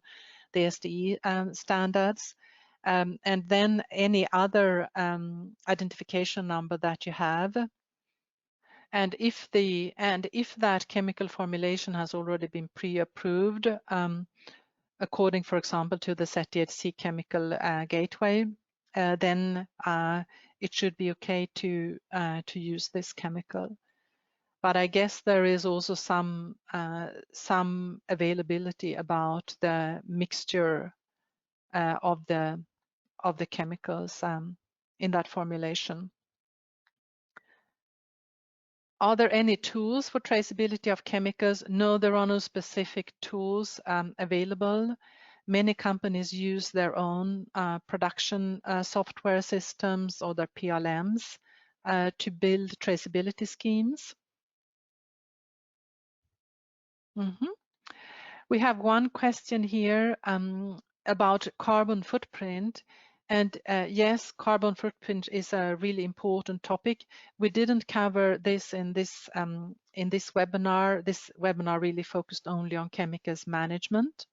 the SDE standards. And then any other identification number that you have. And if that chemical formulation has already been pre-approved, according, for example, to the SETIHC chemical gateway, then it should be okay to use this chemical. But I guess there is also some availability about the mixture of the chemicals in that formulation. Are there any tools for traceability of chemicals? No, there are no specific tools available. Many companies use their own production software systems or their PLMs to build traceability schemes. We have one question here about carbon footprint. And yes, carbon footprint is a really important topic. We didn't cover this in this webinar. This webinar really focused only on chemicals management.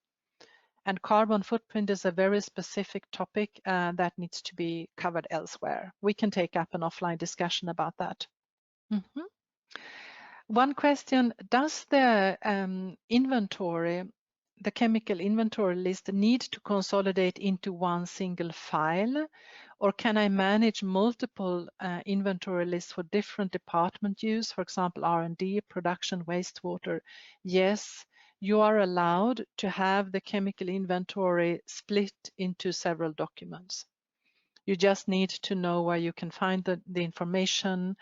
And carbon footprint is a very specific topic that needs to be covered elsewhere. We can take up an offline discussion about that. One question, does the inventory, the chemical inventory list, need to consolidate into one single file, or can I manage multiple inventory lists for different department use, for example, R&D, production, wastewater? Yes, you are allowed to have the chemical inventory split into several documents. You just need to know where you can find the information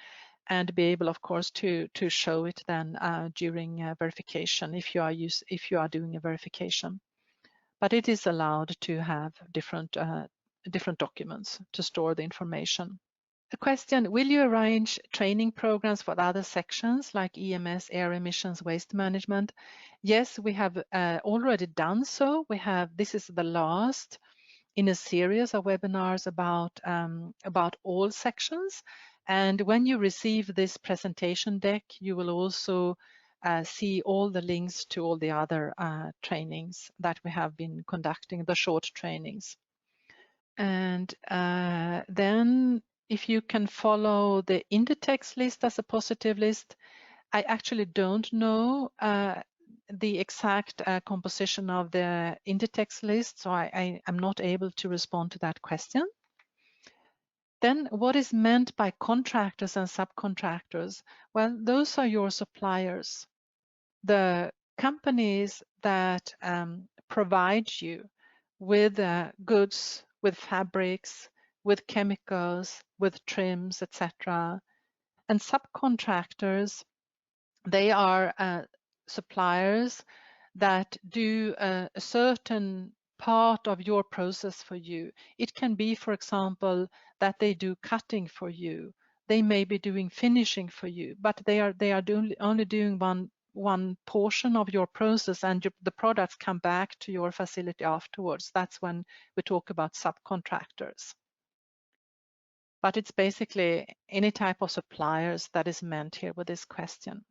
and be able, of course, to show it then during verification if you are doing a verification. But it is allowed to have different documents to store the information. A question, will you arrange training programs for other sections like EMS, air emissions, waste management? Yes, we have already done so. This is the last in a series of webinars about all sections. And when you receive this presentation deck, you will also see all the links to all the other trainings that we have been conducting, the short trainings. And then if you can follow the Inditex list as a positive list, I actually don't know the exact composition of the Inditex list, so I am not able to respond to that question. Then what is meant by contractors and subcontractors? Well, those are your suppliers. The companies that provide you with goods, with fabrics, with chemicals, with trims, etc. And subcontractors, they are suppliers that do a certain part of your process for you. It can be, for example, that they do cutting for you. They may be doing finishing for you, but they are only doing one portion of your process, and the products come back to your facility afterwards. That's when we talk about subcontractors. but it's basically any type of suppliers that is meant here with this question.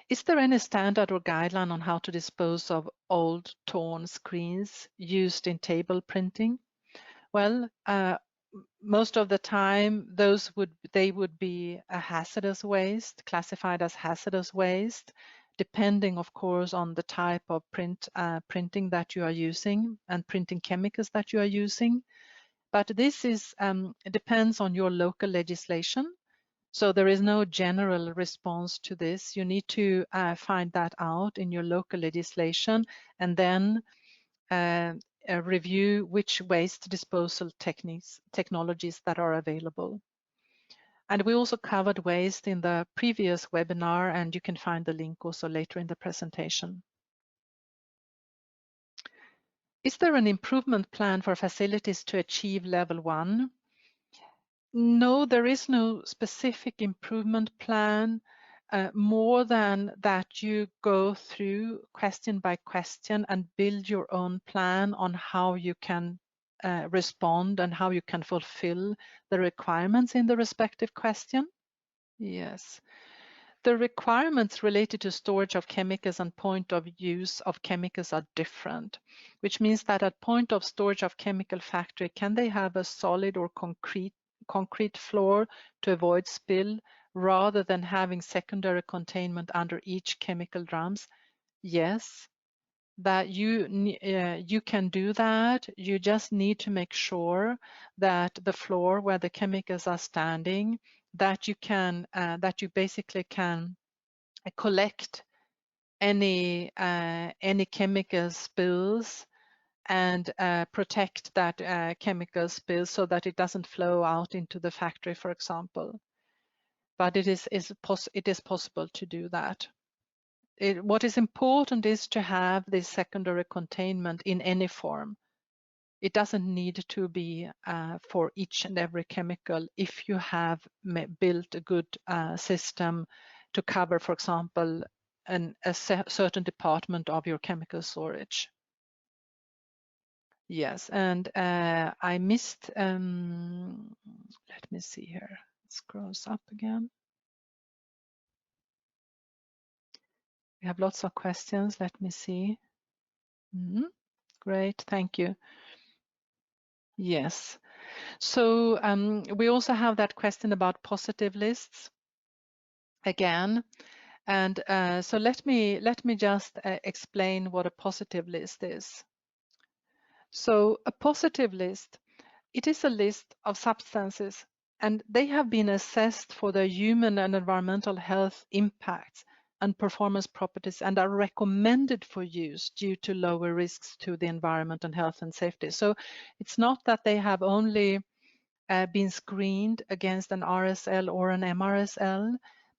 Is there any standard or guideline on how to dispose of old torn screens used in table printing? Well, most of the time, they would be a hazardous waste, classified as hazardous waste, depending, of course, on the type of printing that you are using and printing chemicals that you are using. But this it depends on your local legislation. So there is no general response to this. You need to find that out in your local legislation and then review which waste disposal technologies that are available. And we also covered waste in the previous webinar, and you can find the link also later in the presentation. Is there an improvement plan for facilities to achieve level 1? No, there is no specific improvement plan, more than that you go through question by question and build your own plan on how you can respond and how you can fulfill the requirements in the respective question. Yes. The requirements related to storage of chemicals and point of use of chemicals are different, which means that at point of storage of chemical factory, can they have a solid or concrete floor to avoid spill rather than having secondary containment under each chemical drums? Yes, that you can do that. You just need to make sure that the floor where the chemicals are standing, that you basically can collect any chemical spills and protect that chemical spill so that it doesn't flow out into the factory, for example. But it is possible to do that. What is important is to have this secondary containment in any form. It doesn't need to be for each and every chemical if you have built a good system to cover, for example, a certain department of your chemical storage. Yes, and I missed, let me see here, it scrolls up again. We have lots of questions, let me see. Great, thank you. Yes, so we also have that question about positive lists again. And so let me just explain what a positive list is. So a positive list, it is a list of substances and they have been assessed for their human and environmental health impacts and performance properties and are recommended for use due to lower risks to the environment and health and safety. So it's not that they have only been screened against an RSL or an MRSL,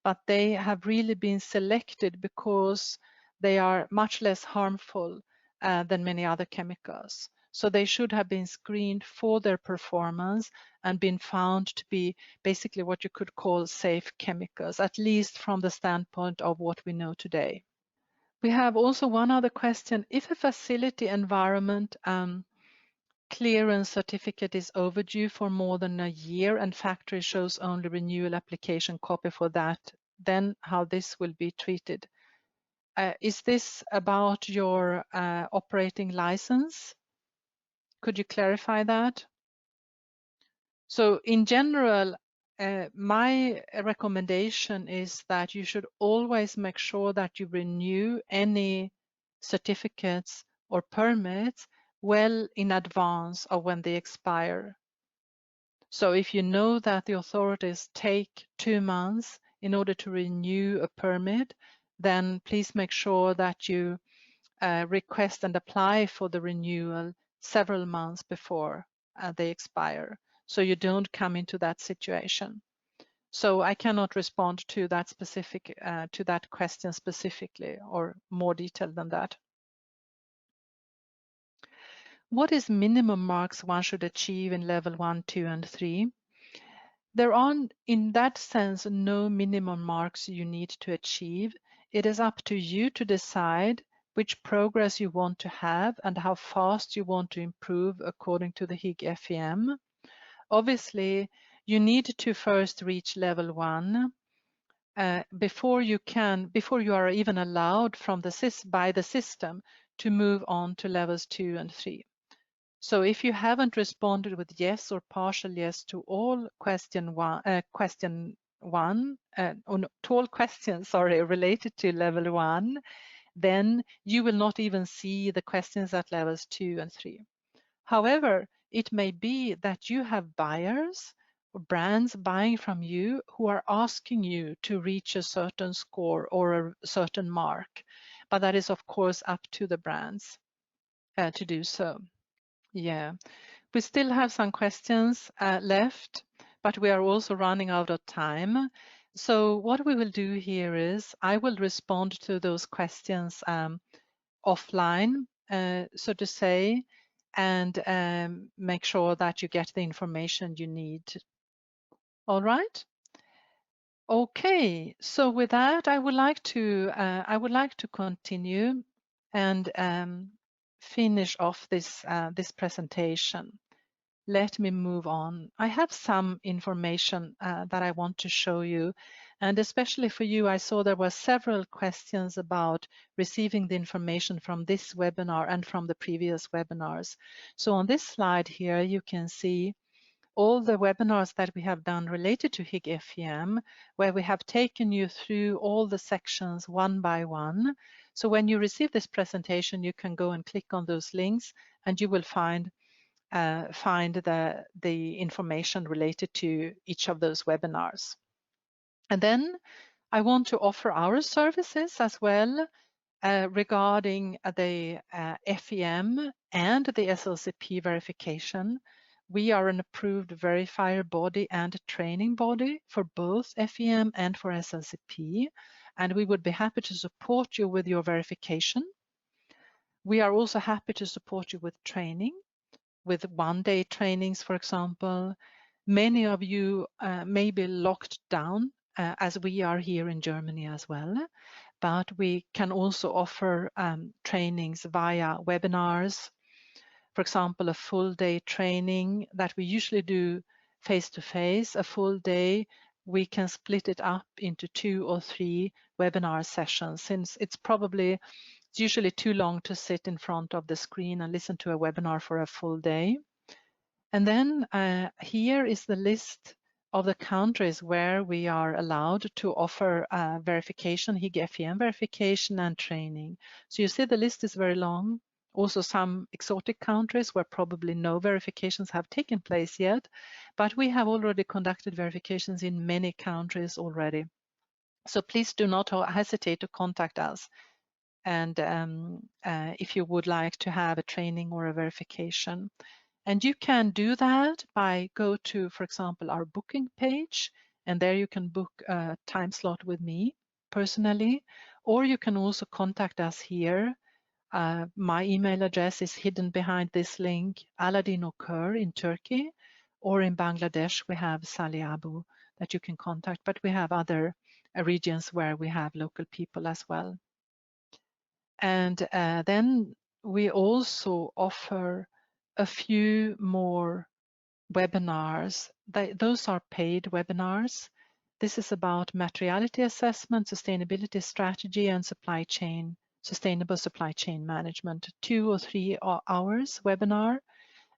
but they have really been selected because they are much less harmful than many other chemicals. So they should have been screened for their performance and been found to be basically what you could call safe chemicals, at least from the standpoint of what we know today. We have also one other question. If a facility environment clearance certificate is overdue for more than a year and factory shows only renewal application copy for that, then how this will be treated? Is this about your operating license? Could you clarify that? So in general, my recommendation is that you should always make sure that you renew any certificates or permits well in advance of when they expire. So if you know that the authorities take 2 months in order to renew a permit, then please make sure that you request and apply for the renewal several months before they expire, so you don't come into that situation. So I cannot respond to that to that question specifically or more detailed than that. What is minimum marks one should achieve in level 1, 2, and 3? There are, in that sense, no minimum marks you need to achieve. It is up to you to decide which progress you want to have and how fast you want to improve according to the Higg FEM. Obviously, you need to first reach level 1 before you are even allowed by the system to move on to levels 2 and 3. So if you haven't responded with yes or partial yes to all questions related to level 1, then you will not even see the questions at levels 2 and 3. However, it may be that you have buyers or brands buying from you who are asking you to reach a certain score or a certain mark, but that is of course up to the brands to do so. Yeah, we still have some questions left, but we are also running out of time. So what we will do here is I will respond to those questions offline, so to say, and make sure that you get the information you need. All right. Okay. So with that, I would like to continue and finish off this presentation. Let me move on. I have some information that I want to show you, and especially for you, I saw there were several questions about receiving the information from this webinar and from the previous webinars. So on this slide here, you can see all the webinars that we have done related to Higg FEM, where we have taken you through all the sections one by one. So when you receive this presentation, you can go and click on those links and you will find the information related to each of those webinars. And then I want to offer our services as well regarding the FEM and the SLCP verification. We are an approved verifier body and training body for both FEM and for SLCP, and we would be happy to support you with your verification. We are also happy to support you with training, with one-day trainings, for example. Many of you may be locked down as we are here in Germany as well, but we can also offer trainings via webinars. For example, a full day training that we usually do face-to-face, a full day, we can split it up into 2 or 3 webinar sessions, since it's usually too long to sit in front of the screen and listen to a webinar for a full day. And then here is the list of the countries where we are allowed to offer verification, Higg FEM verification and training. So you see the list is very long. Also some exotic countries where probably no verifications have taken place yet, but we have already conducted verifications in many countries already. So please do not hesitate to contact us. And if you would like to have a training or a verification. And you can do that by go to, for example, our booking page, and there you can book a time slot with me personally, or you can also contact us here. My email address is hidden behind this link, Aladdin Okur in Turkey, or in Bangladesh, we have Sali Abu that you can contact, but we have other regions where we have local people as well. And then we also offer a few more webinars. Those are paid webinars. This is about materiality assessment, sustainability strategy, and sustainable supply chain management. 2 or 3 hours webinar,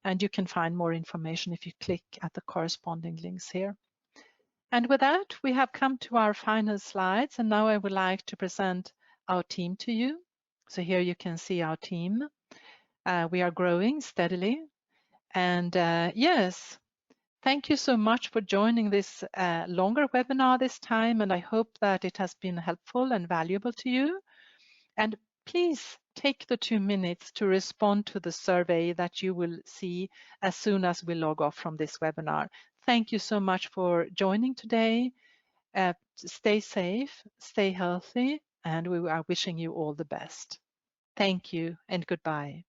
and you can find more information if you click at the corresponding links here. And with that, we have come to our final slides, and now I would like to present our team to you. So here you can see our team. We are growing steadily. And yes, thank you so much for joining this longer webinar this time. And I hope that it has been helpful and valuable to you. And please take the 2 minutes to respond to the survey that you will see as soon as we log off from this webinar. Thank you so much for joining today. Stay safe, stay healthy, and we are wishing you all the best. Thank you and goodbye.